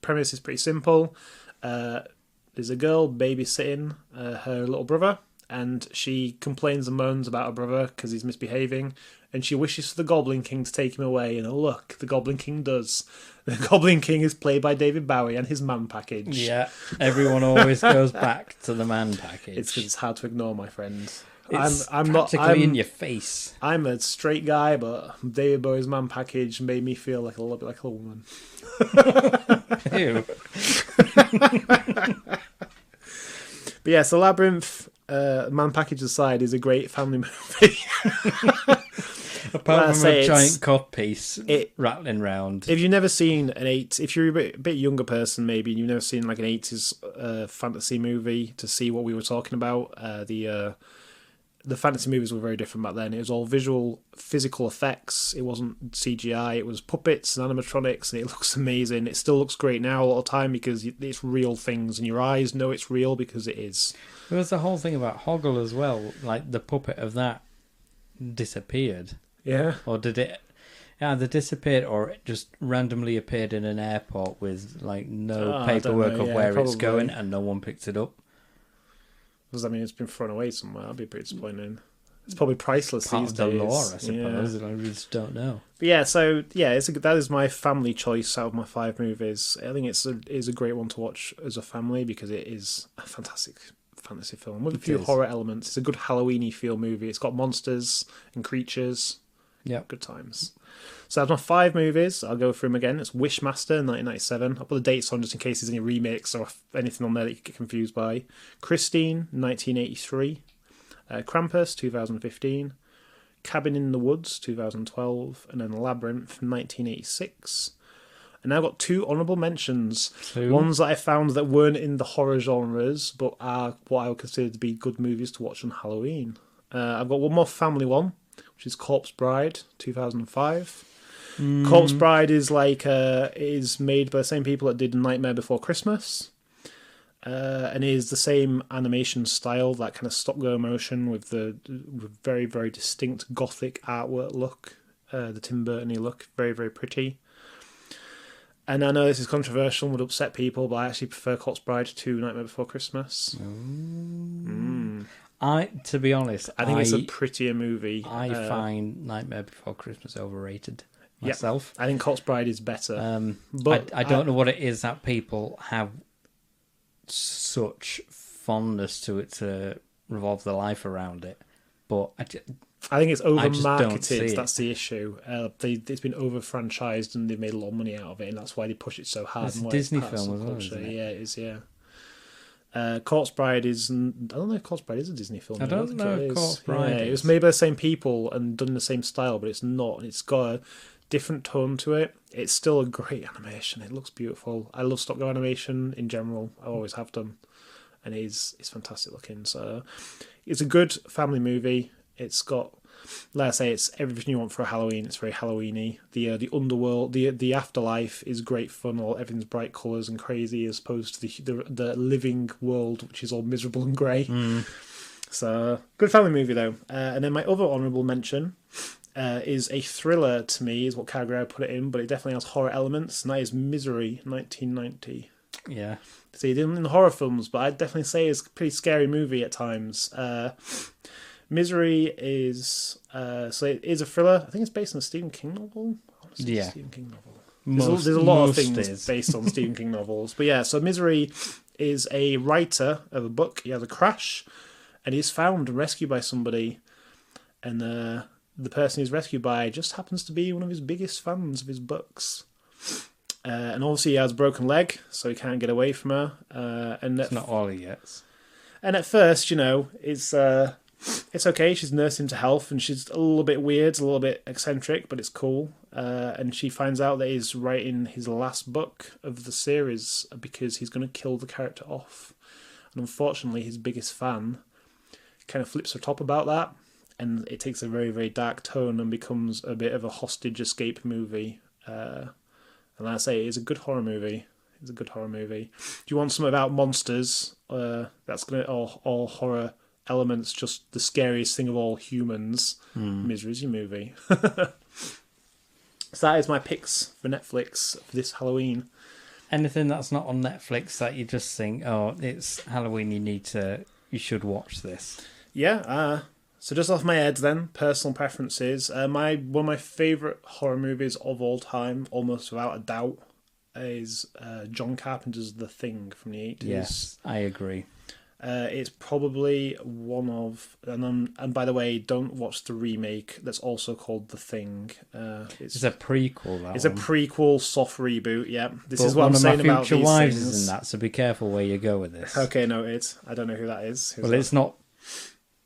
premise is pretty simple. There's a girl babysitting her little brother, and she complains and moans about her brother because he's misbehaving, and she wishes for the Goblin King to take him away, and oh look, the Goblin King does. The Goblin King is played by David Bowie and his man package. Yeah, everyone always goes back to the man package. It's because it's hard to ignore, my friend. I'm practically in your face. I'm a straight guy, but David Bowie's man package made me feel like a little bit like a woman. Ew. But yeah, so Labyrinth, man package aside, is a great family movie. Apart from a giant cod piece rattling round. If you've never seen if you're a bit younger person maybe, and you've never seen like an 80s fantasy movie to see what we were talking about, the fantasy movies were very different back then. It was all visual, physical effects. It wasn't CGI. It was puppets and animatronics, and it looks amazing. It still looks great now a lot of time because it's real things, and your eyes know it's real because it is. There was the whole thing about Hoggle as well. Like, the puppet of that disappeared. Yeah. Or did it either disappeared or it just randomly appeared in an airport with, like, no paperwork of where it's going, and no one picked it up? Because, I mean, it's been thrown away somewhere. That'd be pretty disappointing. It's probably priceless Part these of the days. lore, I suppose. Yeah. I just don't know. But yeah, so yeah, that is my family choice out of my 5 movies. I think it's a great one to watch as a family because it is a fantastic fantasy film with a few horror elements. It's a good Halloween-y feel movie. It's got monsters and creatures. Yeah, good times. So that's my 5 movies. I'll go through them again. It's Wishmaster, 1997. I'll put the dates on just in case there's any remakes or anything on there that you get confused by. Christine, 1983. Krampus, 2015. Cabin in the Woods, 2012. And then Labyrinth, 1986. And now I've got 2 honourable mentions. 2? Ones that I found that weren't in the horror genres, but are what I would consider to be good movies to watch on Halloween. I've got one more family one, which is Corpse Bride, 2005. Corpse Bride is is made by the same people that did Nightmare Before Christmas, and is the same animation style, that kind of stop-go motion with very, very distinct gothic artwork look, the Tim Burton-y look, very, very pretty. And I know this is controversial and would upset people, but I actually prefer Corpse Bride to Nightmare Before Christmas. To be honest, I think it's a prettier movie. I find Nightmare Before Christmas overrated myself. I think Corpse Bride is better. But I don't know what it is that people have such fondness to it to revolve their life around it. But I think it's over-marketed. That's the issue. It's been over-franchised and they've made a lot of money out of it, and that's why they push it so hard. It's a Disney film as well, isn't it? Yeah, it is, yeah. Corpse Bride is... I don't know if Corpse Bride is a Disney film. I don't know if Corpse Bride is. It was made by the same people and done in the same style, but it's not. It's got a different tone to it. It's still a great animation. It looks beautiful. I love stop-go animation in general. I always have done. And it's fantastic looking. So it's a good family movie. It's got... Like I say, it's everything you want for a Halloween. It's very Halloween-y. The underworld, the afterlife is great fun. Everything's bright colours and crazy, as opposed to the living world, which is all miserable and grey. So, good family movie though. And then my other honourable mention is a thriller to me, is what category I put it in, but it definitely has horror elements, and that is Misery, 1990. Yeah. See, it didn't in horror films, but I'd definitely say it's a pretty scary movie at times. Misery is so it is a thriller. I think it's based on a Stephen King novel. Yeah, Stephen King novel. There's a lot of things is. based on Stephen King novels, but yeah. So Misery is a writer of a book. He has a crash, and he's found and rescued by somebody, and the person he's rescued by just happens to be one of his biggest fans of his books. And obviously he has a broken leg, so he can't get away from her. And it's not all he gets. And at first, it's okay. She's nursing him to health, and she's a little bit weird, a little bit eccentric, but it's cool. And she finds out that he's writing his last book of the series because he's going to kill the character off. And unfortunately, his biggest fan kind of flips her top about that, and it takes a very, very dark tone and becomes a bit of a hostage escape movie. And like I say, it's a good horror movie. It's a good horror movie. Do you want something about monsters? That's going to all horror elements, just the scariest thing of all, humans. Misery's your movie. So that is my picks for Netflix for this Halloween. Anything that's not on Netflix that you just think, oh, it's Halloween, you should watch this. Yeah. So just off my head then, personal preferences. One of my favourite horror movies of all time, almost without a doubt, is John Carpenter's The Thing from the 80s. Yes, I agree. It's probably one of... And by the way, don't watch the remake that's also called The Thing. It's a prequel, It's a prequel, soft reboot, yeah. This is what I'm saying about these One of my future wives things. is in that, so be careful where you go with this. Okay, noted. I don't know who that is. Well, it's not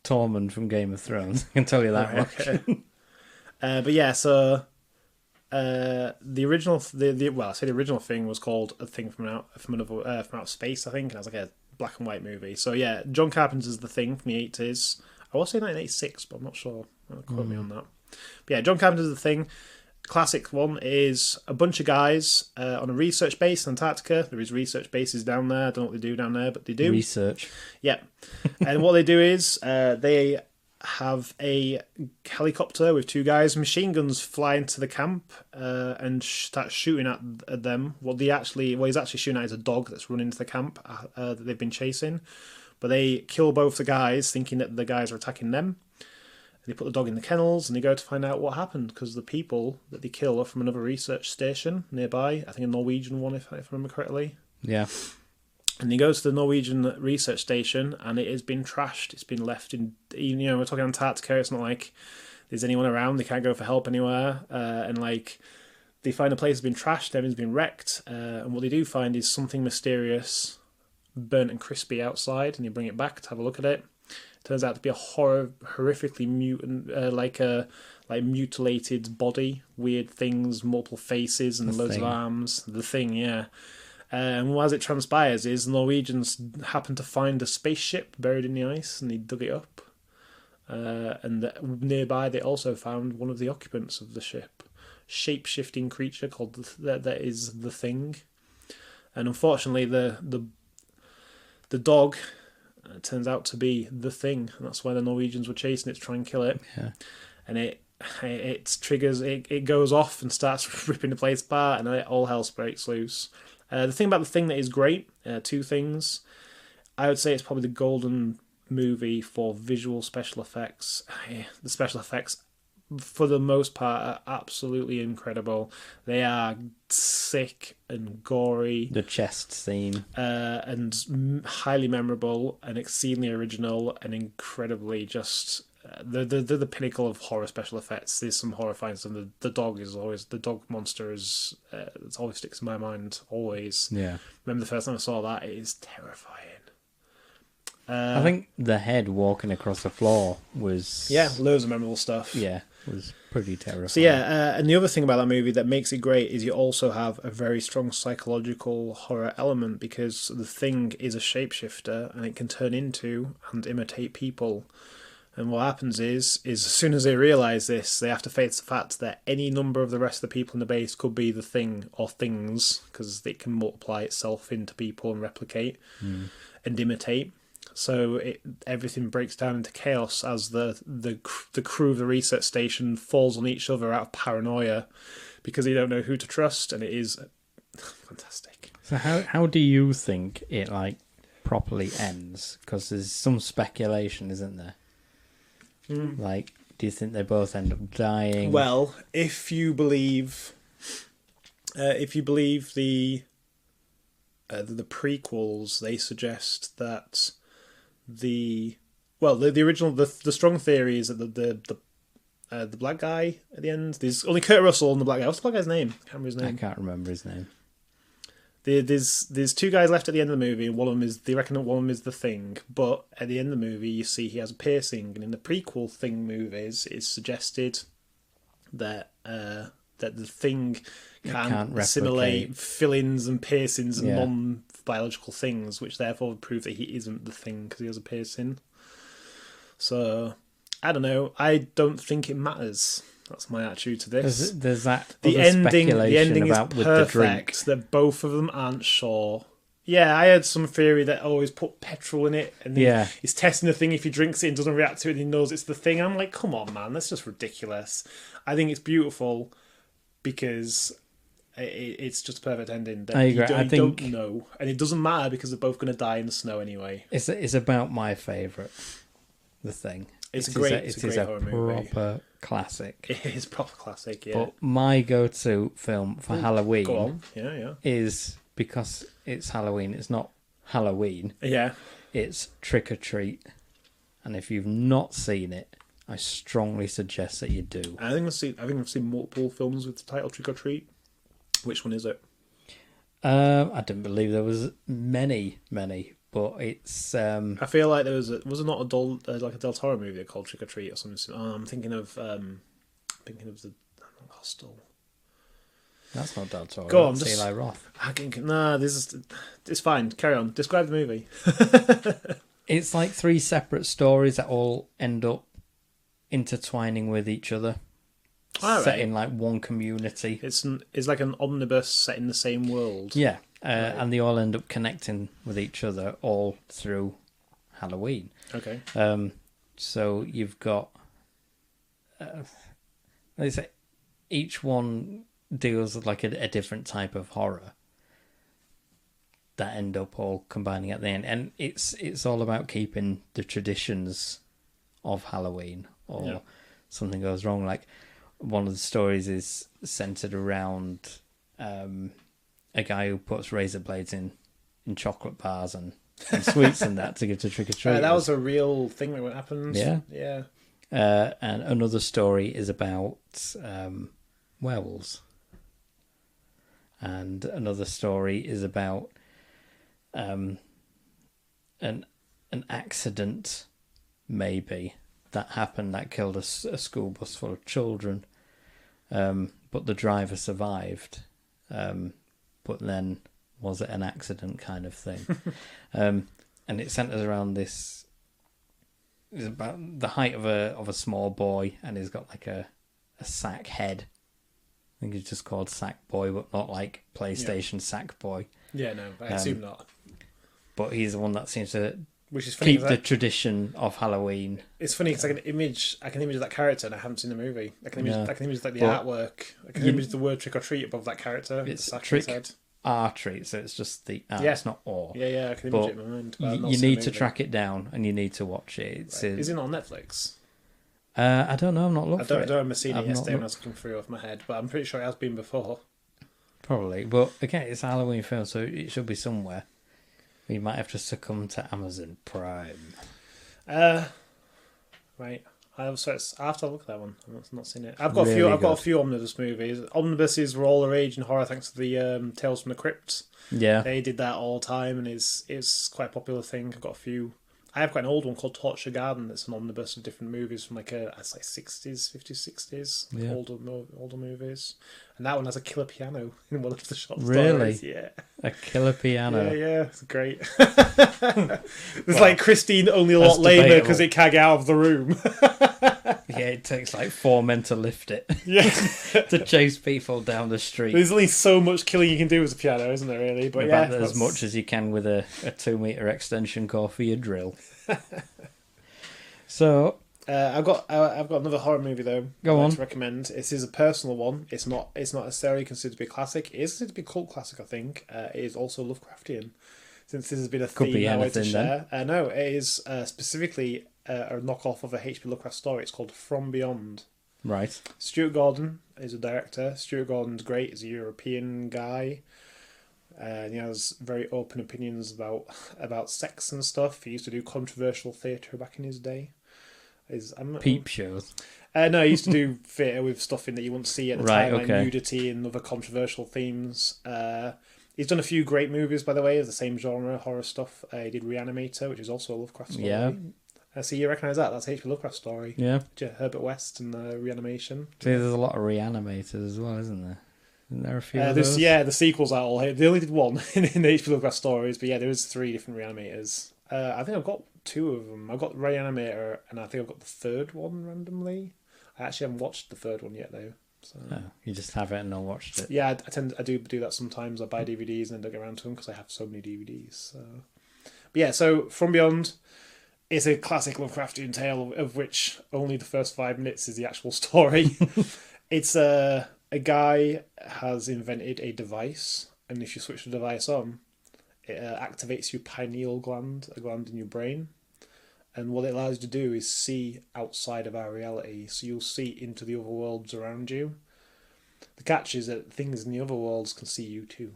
Tormund from Game of Thrones, I can tell you that much. Okay. But yeah, so... the original the original thing was called A Thing from Outer Space, I think, and it was like a black and white movie. So yeah, John Carpenter's The Thing from the 80s. I will say 1986, but I'm not sure. Don't quote me on that. But yeah, John Carpenter's The Thing. Classic one is a bunch of guys on a research base in Antarctica. There is research bases down there. I don't know what they do down there, but they do. Research. Yeah. And what they do is they have a helicopter with two guys, machine guns fly into the camp and start shooting at them. What he's actually shooting at is a dog that's run into the camp that they've been chasing. But they kill both the guys, thinking that the guys are attacking them. They put the dog in the kennels and they go to find out what happened, because the people that they kill are from another research station nearby. I think a Norwegian one, if I remember correctly. Yeah. And he goes to the Norwegian research station, and it has been trashed. It's been left in, we're talking Antarctica. It's not like there's anyone around. They can't go for help anywhere. And they find a place that's been trashed. Everything's been wrecked. And what they do find is something mysterious, burnt and crispy outside. And they bring it back to have a look at it. It turns out to be a horrifically mutant, mutilated body, weird things, multiple faces, and loads of arms. The Thing, yeah. And as it transpires is Norwegians happen to find a spaceship buried in the ice, and they dug it up. And nearby they also found one of the occupants of the ship, shape-shifting creature called that is The Thing. And unfortunately the dog turns out to be The Thing, and that's why the Norwegians were chasing it to try and kill it. Yeah. And it triggers, it goes off and starts ripping the place apart, and all hell breaks loose. The thing about The Thing that is great, two things. I would say it's probably the golden movie for visual special effects. The special effects, for the most part, are absolutely incredible. They are sick and gory. The chest scene. And highly memorable and exceedingly original and incredibly just... They're the pinnacle of horror special effects. There's some horrifying stuff. The dog monster is it always sticks in my mind. Always. Yeah. Remember the first time I saw that? It is terrifying. I think the head walking across the floor was... Yeah, loads of memorable stuff. Yeah, was pretty terrifying. So yeah, and the other thing about that movie that makes it great is you also have a very strong psychological horror element, because the thing is a shapeshifter and it can turn into and imitate people. And what happens is as soon as they realise this, they have to face the fact that any number of the rest of the people in the base could be the thing or things, because it can multiply itself into people and replicate and imitate. So everything breaks down into chaos as the crew of the research station falls on each other out of paranoia because they don't know who to trust, and it is fantastic. So how do you think it properly ends? Because there's some speculation, isn't there? Like, do you think they both end up dying? Well, if you believe the prequels, they suggest that the original the strong theory is that the black guy at the end. There's only Kurt Russell and the black guy. What's the black guy's name? I can't remember his name. I can't remember his name. There's two guys left at the end of the movie, and one of them is, they reckon that one of them is the Thing. But at the end of the movie, you see he has a piercing, and in the prequel Thing movies, it's suggested that the Thing can assimilate fillings and piercings and non-biological things, which therefore would prove that he isn't the Thing because he has a piercing. So I don't know. I don't think it matters. That's my attitude to this. There's that the ending is about with the drink. perfect. That both of them aren't sure. Yeah, I had some theory that always put petrol in it, and he's testing the thing. If he drinks it and doesn't react to it, he knows it's the Thing. I'm like, come on, man, that's just ridiculous. I think it's beautiful because it's just a perfect ending. I agree. You don't know, and it doesn't matter because they're both going to die in the snow anyway. It's about my favourite, The Thing. It's a great horror movie. Proper classic. It is proper classic, yeah. But my go-to film for Halloween go on. Yeah. is, because it's Halloween, it's not Halloween. Yeah. It's Trick or Treat. And if you've not seen it, I strongly suggest that you do. I think I've seen multiple films with the title Trick or Treat. Which one is it? I didn't believe there was many, but it's... I feel like there was it not a Del Toro movie called Trick or Treat or something? I'm thinking of the Hostel. That's not Del Toro. Go on, that's Eli Roth. It's fine. Carry on. Describe the movie. It's like three separate stories that all end up intertwining with each other. Set in like one community. It's like an omnibus set in the same world. Yeah. And they all end up connecting with each other all through Halloween. Okay. So you've got, they say, each one deals with like a different type of horror that end up all combining at the end, and it's all about keeping the traditions of Halloween, or something goes wrong. Like one of the stories is centered around a guy who puts razor blades in chocolate bars and sweets and that to give to trick-or-treaters. That was a real thing that happened. Yeah. And another story is about werewolves. And another story is about an accident, maybe, that happened that killed a school bus full of children. But the driver survived. But then, was it an accident kind of thing? And it centers around this. It's about the height of a small boy, and he's got like a sack head. I think he's just called Sack Boy, but not like PlayStation Sack Boy. Yeah, no, I assume not. But he's the one that seems to Which is funny, keep the tradition of Halloween. It's funny because I can image that character, and I haven't seen the movie. I can image like the artwork. I can image the word Trick or Treat above that character. It's Trick or Treat, so it's just the it's not or. Yeah, I can image it in my mind. You need to track it down, and you need to watch it. Is it on Netflix? I don't know. I'm not looking. I don't remember seeing it yesterday when I was looking through off my head, but I'm pretty sure it has been before. Probably, but again, it's a Halloween film, so it should be somewhere. You might have to succumb to Amazon Prime. Right. I have to look at that one. I've not seen it. I've got a few omnibus movies. Omnibuses were all the rage in horror thanks to the Tales from the Crypt. Yeah, they did that all the time, and it's quite a popular thing. I've got a few. I have quite an old one called Torture Garden that's an omnibus of different movies from like it's like 60s, 50s, 60s, Yeah. older movies. And that one has a killer piano in one of the short Really? stories. Yeah. A killer piano. Yeah, it's great. It's like Christine only a lot that's later debatable. because it can't get out of the room. Yeah, it takes like 4 men to lift it. Yeah. To chase people down the street. There's only so much killing you can do with a piano, isn't there, really? But About yeah, as much as you can with a 2-meter extension cord for your drill. So I've got another horror movie though. Go I'd like on. to recommend. This is a personal one. It's not necessarily considered to be a classic. It is considered to be a cult classic, I think. It is also Lovecraftian. Since this has been a Could theme be I wanted to anything, share. No, it is specifically a knockoff of a H.P. Lovecraft story. It's called From Beyond. right. Stuart Gordon is a director. Stuart Gordon's great. He's a European guy. And he has very open opinions about sex and stuff. He used to do controversial theatre back in his day. Peep shows. No, he used to do theatre with stuff in that you wouldn't see at the Right, time, like okay. nudity and other controversial themes. He's done a few great movies, by the way, of the same genre, horror stuff. He did Reanimator, which is also a Lovecraft story. Yeah. So you recognise that? That's H.P. Lovecraft story. Yeah. Herbert West and Reanimation. See, there's a lot of reanimators as well, isn't there? Isn't there a few of those? Yeah, the sequels are all here. They only did one in the H.P. Lovecraft stories, but yeah, there is 3 different Reanimators. I think I've got 2 of them. I've got Reanimator, and I think I've got the 3rd one randomly. I actually haven't watched the 3rd one yet, though. So Oh, you just have it and not watched it. yeah, I do do that sometimes. I buy DVDs and don't get around to them because I have so many DVDs. So, but yeah, so From Beyond is a classic Lovecraftian tale of which only the first 5 minutes is the actual story. It's a guy has invented a device, and if you switch the device on, it activates your pineal gland, a gland in your brain. And what it allows you to do is see outside of our reality. So you'll see into the other worlds around you. The catch is that things in the other worlds can see you too.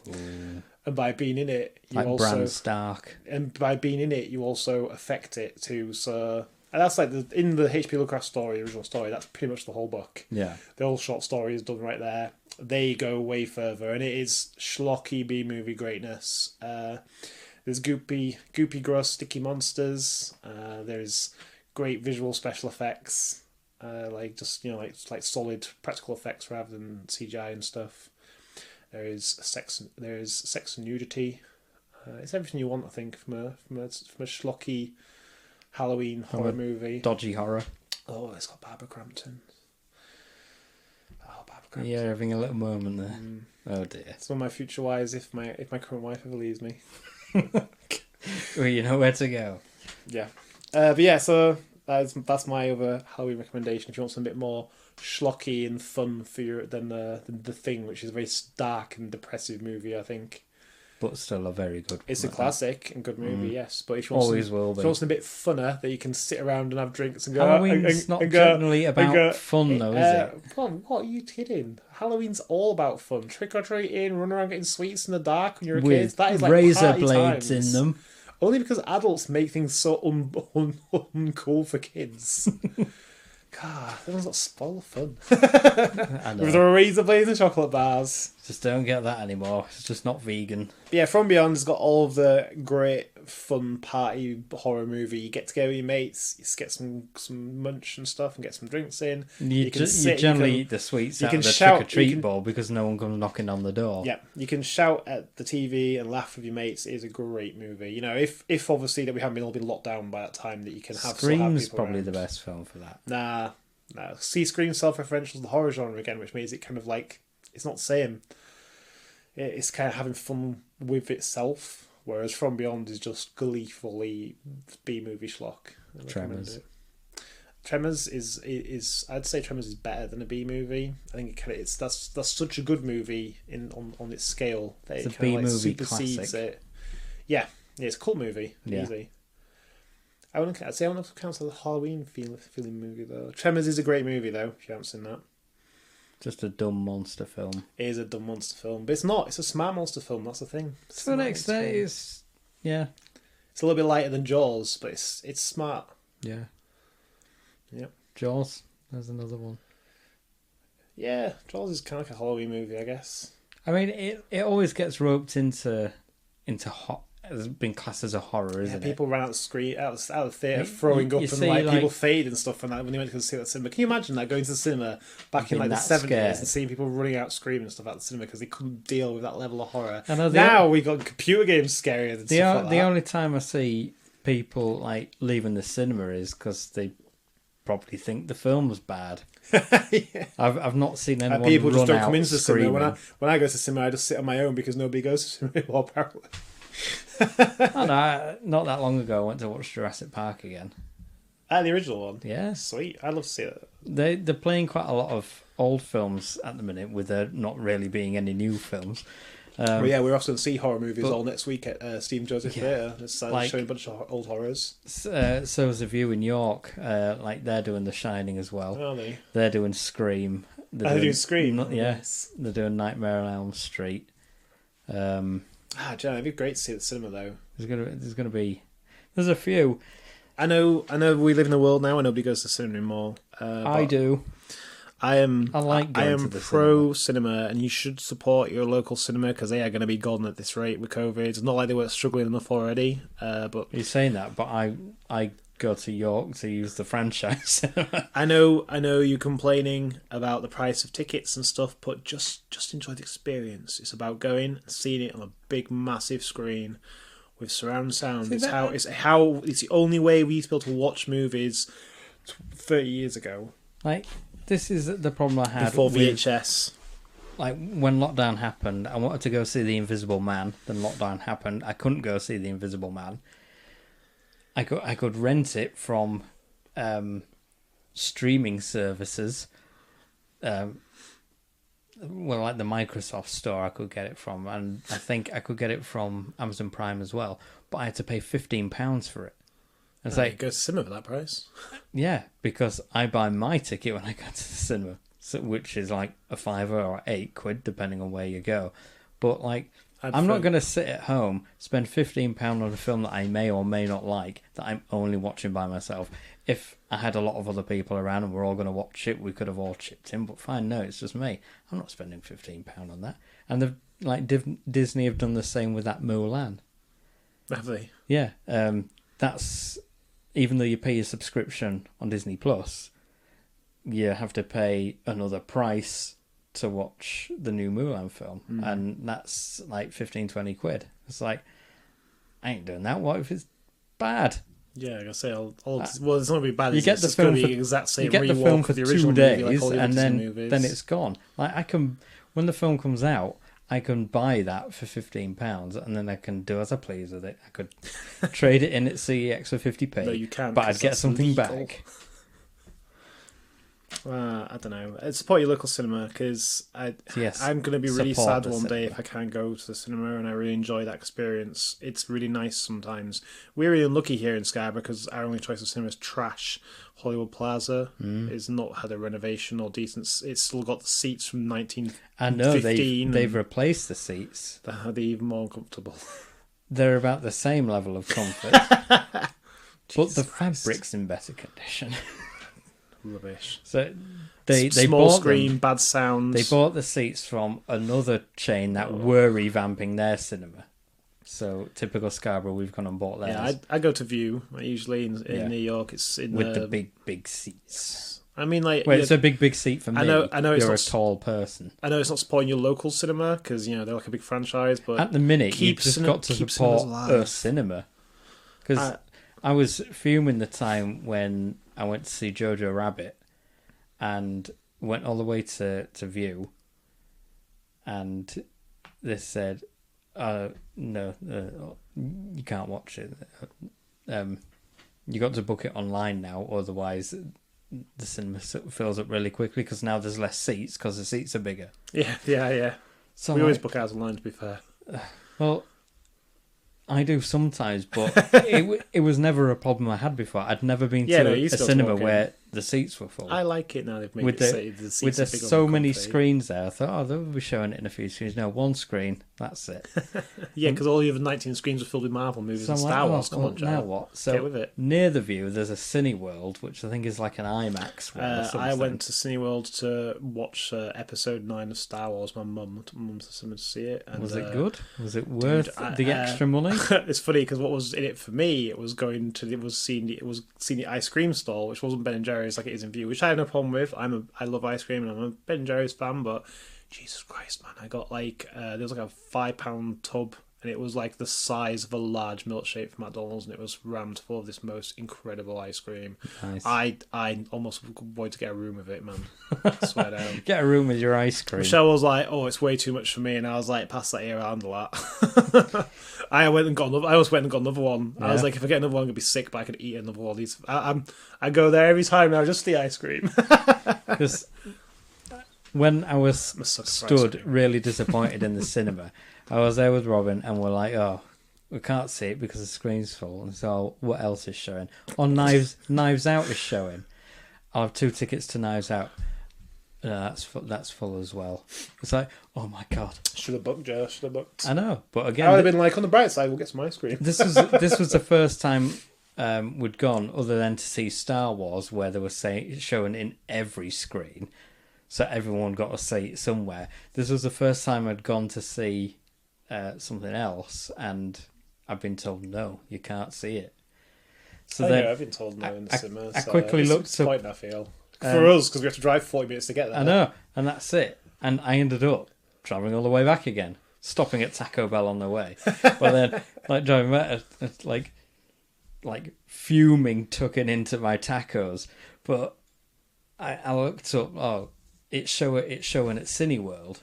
Ooh. And by being in it, you Like also Bran Stark. and by being in it, you also affect it too. So and that's like in the H.P. Lovecraft story, original story. That's pretty much the whole book. Yeah. The whole short story is done right there. They go way further, and it is schlocky B-movie greatness. There's goopy, gross, sticky monsters. There's great visual special effects, like solid practical effects rather than CGI and stuff. There's sex and nudity. It's everything you want, I think, from a schlocky Halloween horror movie. Dodgy horror. Oh, it's got Barbara Crampton. Oh, Barbara Crampton. Yeah, having a little moment there. Oh dear. It's one of my future wives if my current wife ever leaves me. Well, you know where to go. Yeah. But yeah, so that's my other Halloween recommendation. If you want something a bit more schlocky and fun than the Thing, which is a very dark and depressive movie, I think. But still a very good. It's a classic and good movie, yes. But if you want Always will be. if you want something a bit funner that you can sit around and have drinks and go. Halloween's not generally about fun, though, is it? Well, what are you kidding? Halloween's all about fun. Trick or treating, run around getting sweets in the dark when you're a kid. With That is like razor party blades times. in them. Only because adults make things so uncool for kids. God, everyone's got spoil the fun. I know. With the razor blades and chocolate bars. Just don't get that anymore. It's just not vegan. But yeah, From Beyond has got all of the great fun party horror movie. You get together with your mates, you get some munch and stuff and get some drinks in. You generally eat the sweets out of the trick-or-treat bowl because no one comes knocking on the door. Yeah, you can shout at the TV and laugh with your mates. It is a great movie. You know, if obviously that we haven't all been locked down by that time, that you can have Scream's people probably around. the best film for that. Nah. See, Scream self-referential to the horror genre again, which means it kind of like it's not the same. It's kind of having fun with itself, whereas From Beyond is just gleefully B-movie schlock. Tremors is I'd say Tremors is better than a B-movie. I think that's such a good movie on its scale that it's it a kind of like B-movie supersedes classic. it. Yeah, it's a cult movie. Yeah. Easy. I'd say I wouldn't count as a Halloween feeling movie though. Tremors is a great movie though. If you haven't seen that, just a dumb monster film. it is a dumb monster film, but it's not. It's a smart monster film. That's the thing. To an extent, it's yeah. It's a little bit lighter than Jaws, but it's smart. Yeah. Yep. Jaws. There's another one. Yeah, Jaws is kind of like a Halloween movie, I guess. I mean, it always gets roped into has been classed as a horror, isn't it? People ran out of the theatre throwing up, and like people fade and stuff, and that when they went to see that cinema. Can you imagine that, going to the cinema back in like the 70s and seeing people running out screaming and stuff out the cinema because they couldn't deal with that level of horror? Now we got computer games scarier than stuff like that. The only time I see people like leaving the cinema is because they probably think the film was bad. Yeah. I've not seen anyone people run just don't out come into the screaming. cinema. When I go to the cinema, I just sit on my own because nobody goes to the cinema while apparently. Not that long ago, I went to watch Jurassic Park again. The original one? Yeah. Sweet. I'd love to see it. They're playing quite a lot of old films at the minute, with there not really being any new films. We're also going to see horror movies all next week at Stephen Joseph Theatre. It's showing a bunch of old horrors. So is The View in York. They're doing The Shining as well. Are they? They're doing Scream. They're doing Scream? Yes. They're doing Nightmare on Elm Street. John, it'd be great to see at the cinema though. There's a few. I know. We live in a world now where nobody goes to the cinema anymore. I do. I am to the pro cinema, and you should support your local cinema because they are going to be gone at this rate with COVID. It's not like they weren't struggling enough already. But you're saying that, but I go to York to use the franchise cinema. I know you're complaining about the price of tickets and stuff, but just enjoy the experience. It's about going and seeing it on a big, massive screen with surround sound. It's the only way we used to be able to watch movies 30 years ago. Like, this is the problem I had before VHS. Like, when lockdown happened, I wanted to go see The Invisible Man. Then lockdown happened. I couldn't go see The Invisible Man. I could rent it from streaming services. Like the Microsoft store I could get it from, and I think I could get it from Amazon Prime as well, but I had to pay £15 for it. It's like, it goes to cinema for that price. Yeah, because I buy my ticket when I go to the cinema, which is like a £5 or £8, depending on where you go. But like, I'm not going to sit at home, spend £15 on a film that I may or may not like, that I'm only watching by myself. If I had a lot of other people around and we're all going to watch it, we could have all chipped in. But fine, no, it's just me. I'm not spending £15 on that. And Disney have done the same with that Mulan. Have they? Yeah, that's, even though you pay your subscription on Disney Plus, you have to pay another price to watch the new Mulan film, and that's like 15-20 quid. It's like, I ain't doing that. What if it's bad? Yeah, I say, well, it's not going to be bad. You get the film for the exact same. You get the film for the 2 days, movie, and then it's gone. Like, I can, when the film comes out, I can buy that for £15, and then I can do as I please with it. I could trade it in at CEX for 50p. No, you can't. But I'd get something illegal. Back. I don't know. Support your local cinema, because I'm going to be really sad one day if I can't go to the cinema, and I really enjoy that experience. It's really nice sometimes. We're really unlucky here in Scarborough because our only choice of cinema is trash. Hollywood Plaza has not had a renovation or decent. It's still got the seats from 1915. I know they've replaced the seats. They're even more comfortable. They're about the same level of comfort, but the fabric's in better condition. Rubbish. So they small bought screen, them, bad sound. They bought the seats from another chain that were revamping their cinema. So typical Scarborough, we've gone and bought theirs. Yeah, I go to View usually in New York. It's in with the big seats. I mean, like, it's a big seat for me. I know. You're a tall person. I know it's not supporting your local cinema because they're like a big franchise. But at the minute, you've just got to support a cinema. Because I was fuming the time when I went to see Jojo Rabbit and went all the way to View, and they said, no, you can't watch it. You got to book it online now, otherwise the cinema fills up really quickly because now there's less seats because the seats are bigger. Yeah. So we always book ours online, to be fair. Well, I do sometimes, but it was never a problem I had before. I'd never been to a cinema where the seats were full. I like it now. They've made with the seats with are there's big so on many comfy. screens there. I thought, oh, they'll be showing it in a few screens. No, one screen. That's it. Yeah, because all the other 19 screens were filled with Marvel movies and Star Wars. Come on, Joe. Now what? So get with it. Near the View, there's a Cineworld, which I think is like an IMAX one. Or something. I went to Cineworld to watch Episode 9 of Star Wars. My mum took someone to see it. And, was it good? Was it worth the extra money? It's funny because what was in it for me, it was seeing the ice cream stall, which wasn't Ben and Jerry's like it is in View, which I have no problem with. I love ice cream and I'm a Ben and Jerry's fan, but Jesus Christ, man, I got like there was like a £5 tub and it was like the size of a large milkshake from McDonald's and it was rammed full of this most incredible ice cream. Nice. I almost wanted to get a room with it, man. I swear down. Get a room with your ice cream. Michelle was like, "Oh, it's way too much for me," and I was like, "Pass that here, I'll handle that." I almost went and got another one. Yeah. I was like, if I get another one, I'm gonna be sick, but I could eat another one of these. I go there every time now just the ice cream. Because when I was stood really disappointed in the cinema, I was there with Robin and we're like, oh, we can't see it because the screen's full. And so what else is showing? Knives Out is showing. I'll have 2 tickets to Knives Out. That's full as well. It's like, oh my God. Should have booked, Joe. Should have booked. I know, but again... I would have been like, on the bright side, we'll get some ice cream. This was the first time we'd gone, other than to see Star Wars, where they were showing in every screen. So everyone got a seat somewhere. This was the first time I'd gone to see something else, and I've been told, no, you can't see it. So then, I've been told no in the cinema. I quickly looked up... I feel. For us, because we have to drive 40 minutes to get there. I know, and that's it. And I ended up travelling all the way back again, stopping at Taco Bell on the way. But then, like, driving back, like fuming, tucking into my tacos. But I looked up, oh, it's showing at Cineworld.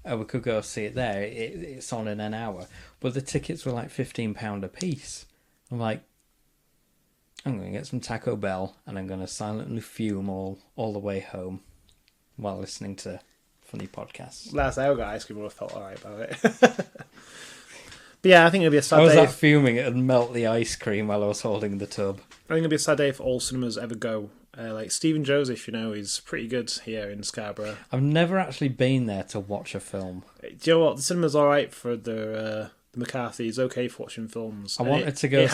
Oh, we could go see it there. It's on in an hour. But the tickets were like £15 a piece. I'm like, I'm going to get some Taco Bell and I'm going to silently fume all the way home while listening to funny podcasts. Last I got ice cream, I would have felt alright about it. But yeah, I think it'll be a sad day. I was like fuming it and melt the ice cream while I was holding the tub. I think it'll be a sad day if all cinemas ever go. Like Stephen Joseph, he's pretty good here in Scarborough. I've never actually been there to watch a film. Do you know what? The cinema's alright for the McCarthy. It's okay for watching films. I wanted to go see... It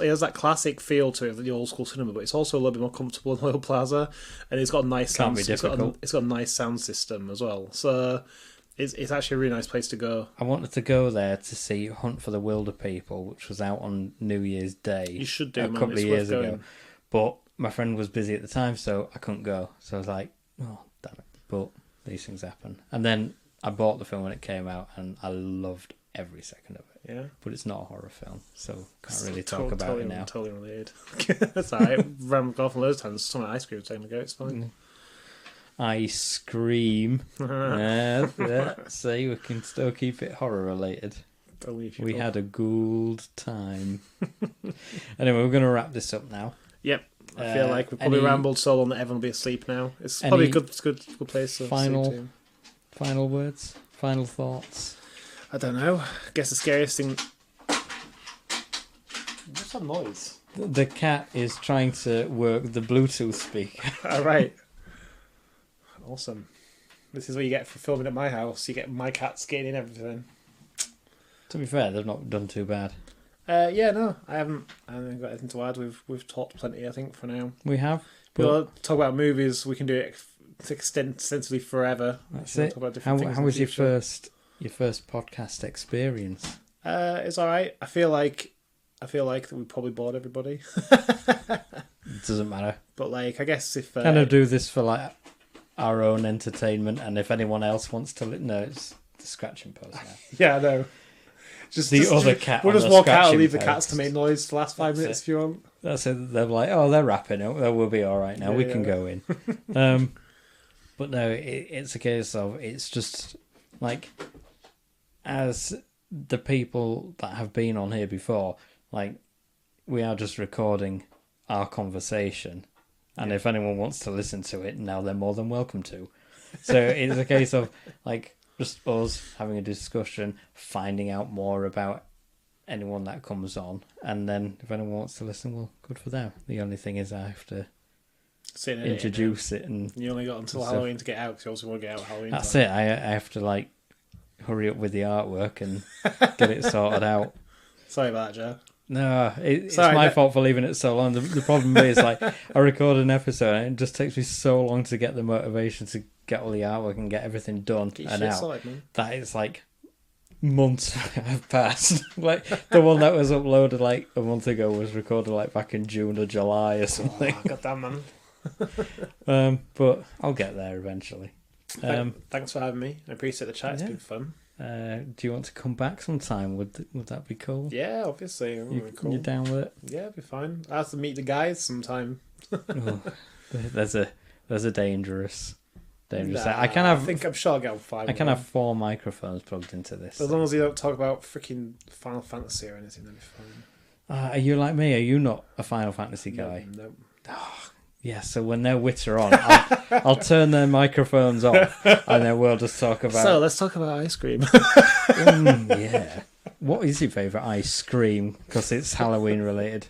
has that classic feel to it, the old school cinema, but it's also a little bit more comfortable in Royal Plaza, and it's got a nice sound. It's got a nice sound system as well. So it's actually a really nice place to go. I wanted to go there to see Hunt for the Wilder People, which was out on New Year's Day. You should do, a couple of years ago. But my friend was busy at the time, so I couldn't go. So I was like, oh, damn it. But these things happen. And then I bought the film when it came out, and I loved every second of it. Yeah. But it's not a horror film, so can't really talk about it now. Totally related. That's alright. Ran golf loads of times. Some ice cream time ago. It's fine. Ice cream. See, we can still keep it horror related. We had a good time. Anyway, we're going to wrap this up now. Yep. I feel like we've probably rambled so long that everyone will be asleep now. It's probably a good place to final sleep to. Final words? Final thoughts? I don't know. I guess the scariest thing... What's that noise? The cat is trying to work the Bluetooth speaker. All right. Awesome. This is what you get for filming at my house. You get my cat skating and everything. To be fair, they've not done too bad. Yeah, no, I haven't got anything to add. We've talked plenty, I think, for now. We have. We'll talk about movies. We can do it extensively forever. That's it. How was your first podcast experience? It's all right. I feel like that we probably bored everybody. It doesn't matter. But like, I guess if kind of do this for like our own entertainment, and if anyone else wants to, no, it's the scratching post now. Yeah, I know. Other cat. We'll just walk out and leave the cats to make noise the last 5 minutes if you want. That's it. They're like, oh, they're wrapping up. We'll be all right now. We can go in. But no, it's a case of it's just like, as the people that have been on here before, like, we are just recording our conversation, and if anyone wants to listen to it now, they're more than welcome to. So it's a case of like, just us having a discussion, finding out more about anyone that comes on, and then if anyone wants to listen, well, good for them. The only thing is I have to introduce it. And you only got until Halloween to get out, because you also want to get out Halloween. That's it. I have to like hurry up with the artwork and get it sorted out. Sorry about that, Joe. No, it's my fault for leaving it so long. The problem is, like, I record an episode and it just takes me so long to get the motivation to get all the artwork and get everything done and out. Sorted, that it's like months have passed. Like the one that was uploaded like a month ago was recorded like back in June or July or something. Oh, goddamn, man. But I'll get there eventually. Thanks for having me. I appreciate the chat. It's been fun. Do you want to come back sometime? Would that be cool? Yeah, obviously. Cool. You're down with it? Yeah, it'd be fine. I have to meet the guys sometime. There's a dangerous. I think I'm sure I'll get on 5. I can have 4 microphones plugged into this. As long as you don't talk about freaking Final Fantasy or anything, that'd be fine. Are you like me? Are you not a Final Fantasy guy? No. Oh, yeah, so when their wits are on, I'll turn their microphones off and then we'll just talk about... So, let's talk about ice cream. Yeah. What is your favourite ice cream? Because it's Halloween related.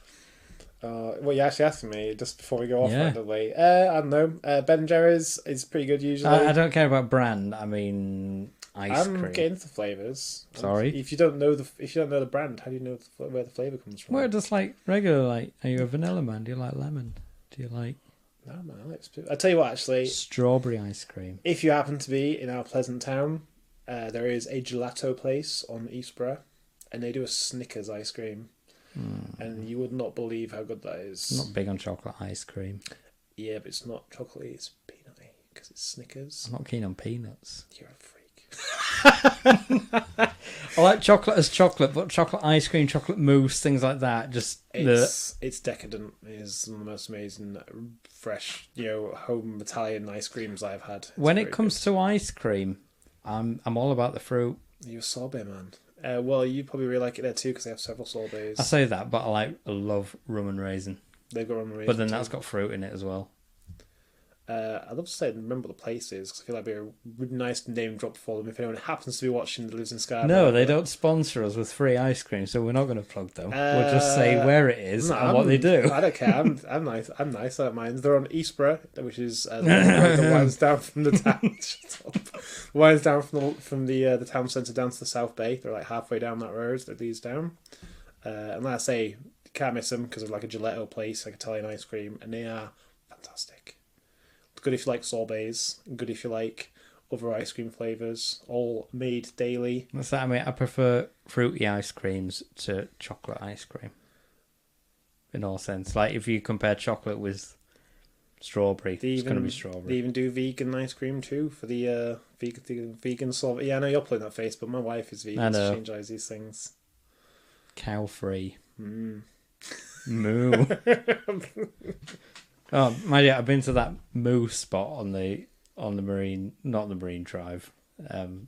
Well, you actually asked me just before we go off randomly. I don't know. Ben & Jerry's is pretty good usually. I don't care about brand. I mean, ice cream. I'm getting into the flavours. Sorry. If you don't know the brand, how do you know where the flavour comes from? Well, just like regular. Like, are you a vanilla man? Do you like lemon? Do you like? No, man. I like. I tell you what, actually, strawberry ice cream. If you happen to be in our pleasant town, there is a gelato place on Eastborough, and they do a Snickers ice cream. And you would not believe how good that is. I'm not big on chocolate ice cream. Yeah, but it's not chocolatey, it's peanutty, because it's Snickers. I'm not keen on peanuts. You're a freak. I like chocolate as chocolate, but chocolate ice cream, chocolate mousse, things like that, it's decadent. It is one of the most amazing, fresh, home Italian ice creams I've had. When it comes to ice cream, I'm all about the fruit. You're a sorbet man. Well, you probably really like it there too because they have several sorbets. I say that, but I love rum and raisin. They've got rum and raisin. But then that's got fruit in it as well. I'd love to say remember what the place is because I feel like it'd be a really nice name drop for them if anyone happens to be watching that lives in Scarborough. No, they don't sponsor us with free ice cream, so we're not going to plug them. We'll just say where it is and what they do. I don't care. I'm nice. I don't mind. They're on Eastborough, which is the winds down from the town. Shut up. Winds down from the town centre down to the South Bay. They're like halfway down that road that leads down. And like I say, you can't miss them because of like a gelato place, like Italian ice cream, and they are fantastic. Good if you like sorbets. Good if you like other ice cream flavours. All made daily. What's that? I mean, I prefer fruity ice creams to chocolate ice cream. In all sense, like if you compare chocolate with strawberry, it's going to be strawberry. They even do vegan ice cream too for the vegan sorbet. Yeah, I know you're putting that face, but my wife is vegan. So she enjoys these things. Cow free. Moo. Oh, my dear, I've been to that moo spot on the marine, not the marine drive,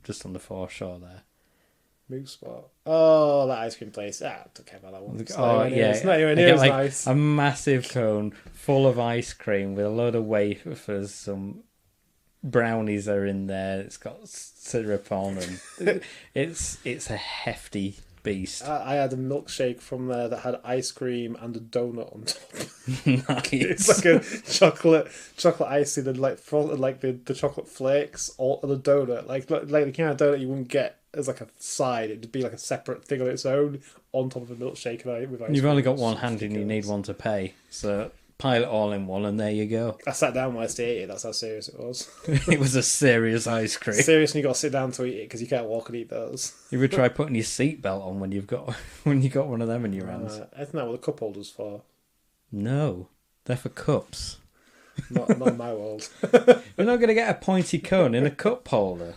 just on the foreshore there. Moo spot. Oh, that ice cream place. I don't care about that one. It's not anywhere near as nice. A massive cone full of ice cream with a load of wafers, some brownies are in there. It's got syrup on, and it's a hefty beast. I had a milkshake from there that had ice cream and a donut on top. Nice. It's like a chocolate icing and like the chocolate flakes or the donut, like the kind of donut you wouldn't get as like a side. It'd be like a separate thing on its own on top of a milkshake with ice cream. You've only got one hand and you need one to pay, so pile it all in one and there you go. I sat down whilst I ate it. That's how serious it was. It was a serious ice cream. Serious, and you got to sit down to eat it because you can't walk and eat those. You would try putting your seatbelt on when you got one of them in your hands. Isn't that what the cup holder's for? No, they're for cups. Not in my world. You're not going to get a pointy cone in a cup holder.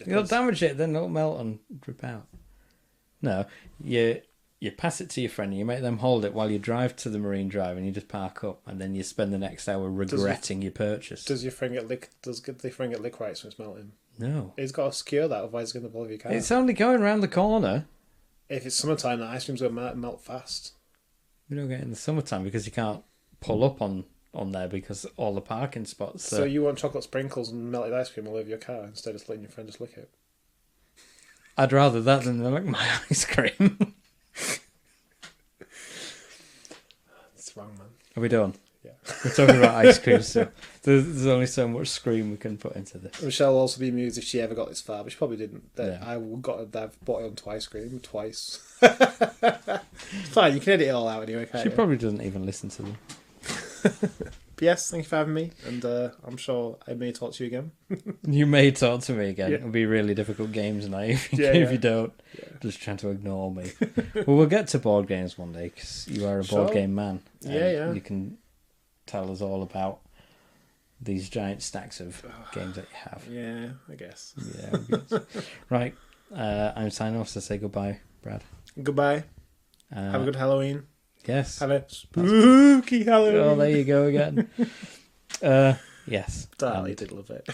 You'll damage it, then it'll melt and drip out. No, you pass it to your friend and you make them hold it while you drive to the marine drive and you just park up and then you spend the next hour regretting your purchase. Does your friend get lick rights when it's melting? No. He's got to secure that, otherwise it's going to blow your car. It's only going around the corner. If it's summertime, the ice cream's going to melt fast. We don't get it in the summertime because you can't pull up on there because all the parking spots. So you want chocolate sprinkles and melted ice cream all over your car instead of just letting your friend just lick it? I'd rather that than lick my ice cream. It's wrong, man. Are we done? Yeah. We're talking about ice cream still. There's only so much scream we can put into this. Michelle will also be amused if she ever got this far, but she probably didn't. Yeah. I've bought it onto ice cream twice. It's fine, you can edit it all out anyway, can't She you? probably doesn't even listen to them. But yes, thank you for having me, and I'm sure I may talk to you again. You may talk to me again. Yeah. It'll be really difficult games tonight if Yeah. you don't. Yeah. Just trying to ignore me. Well, we'll get to board games one day because you are a board Sure. game man. Yeah. You can tell us all about these giant stacks of games that you have. Yeah, I guess. Yeah. I guess. Right. I'm signing off, so say goodbye, Brad. Goodbye. Have a good Halloween. Yes. Have a spooky Halloween. Oh, there you go again. Yes. Darley did love it.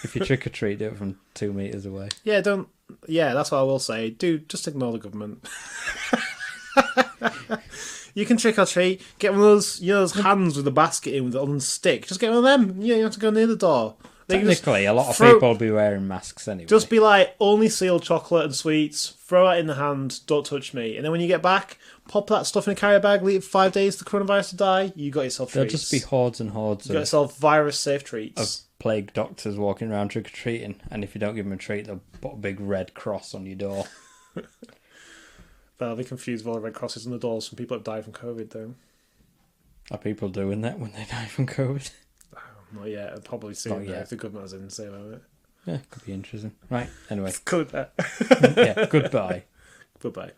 If you trick or treat, do it from 2 meters away. Yeah, don't. Yeah, that's what I will say. Just ignore the government. You can trick or treat. Get one of those hands with a basket in with it on a stick. Just get one of them. You don't have to go near the door. Technically, a lot of people will be wearing masks anyway. Just be like, only sealed chocolate and sweets. Throw it in the hand. Don't touch me. And then when you get back, pop that stuff in a carrier bag. Leave it 5 days for the coronavirus to die. You got yourself There'll treats. just be hordes and hordes You got yourself virus-safe treats. of plague doctors walking around trick or treating, and if you don't give them a treat, they'll put a big red cross on your door. They'll be confused with all the red crosses on the doors from people that died from COVID, though. Are people doing that when they die from COVID? Not yet. Probably Not soon, though, yet. if the government has anything to say about it. Yeah, could be interesting. Right, anyway. Good. Yeah, goodbye. Goodbye.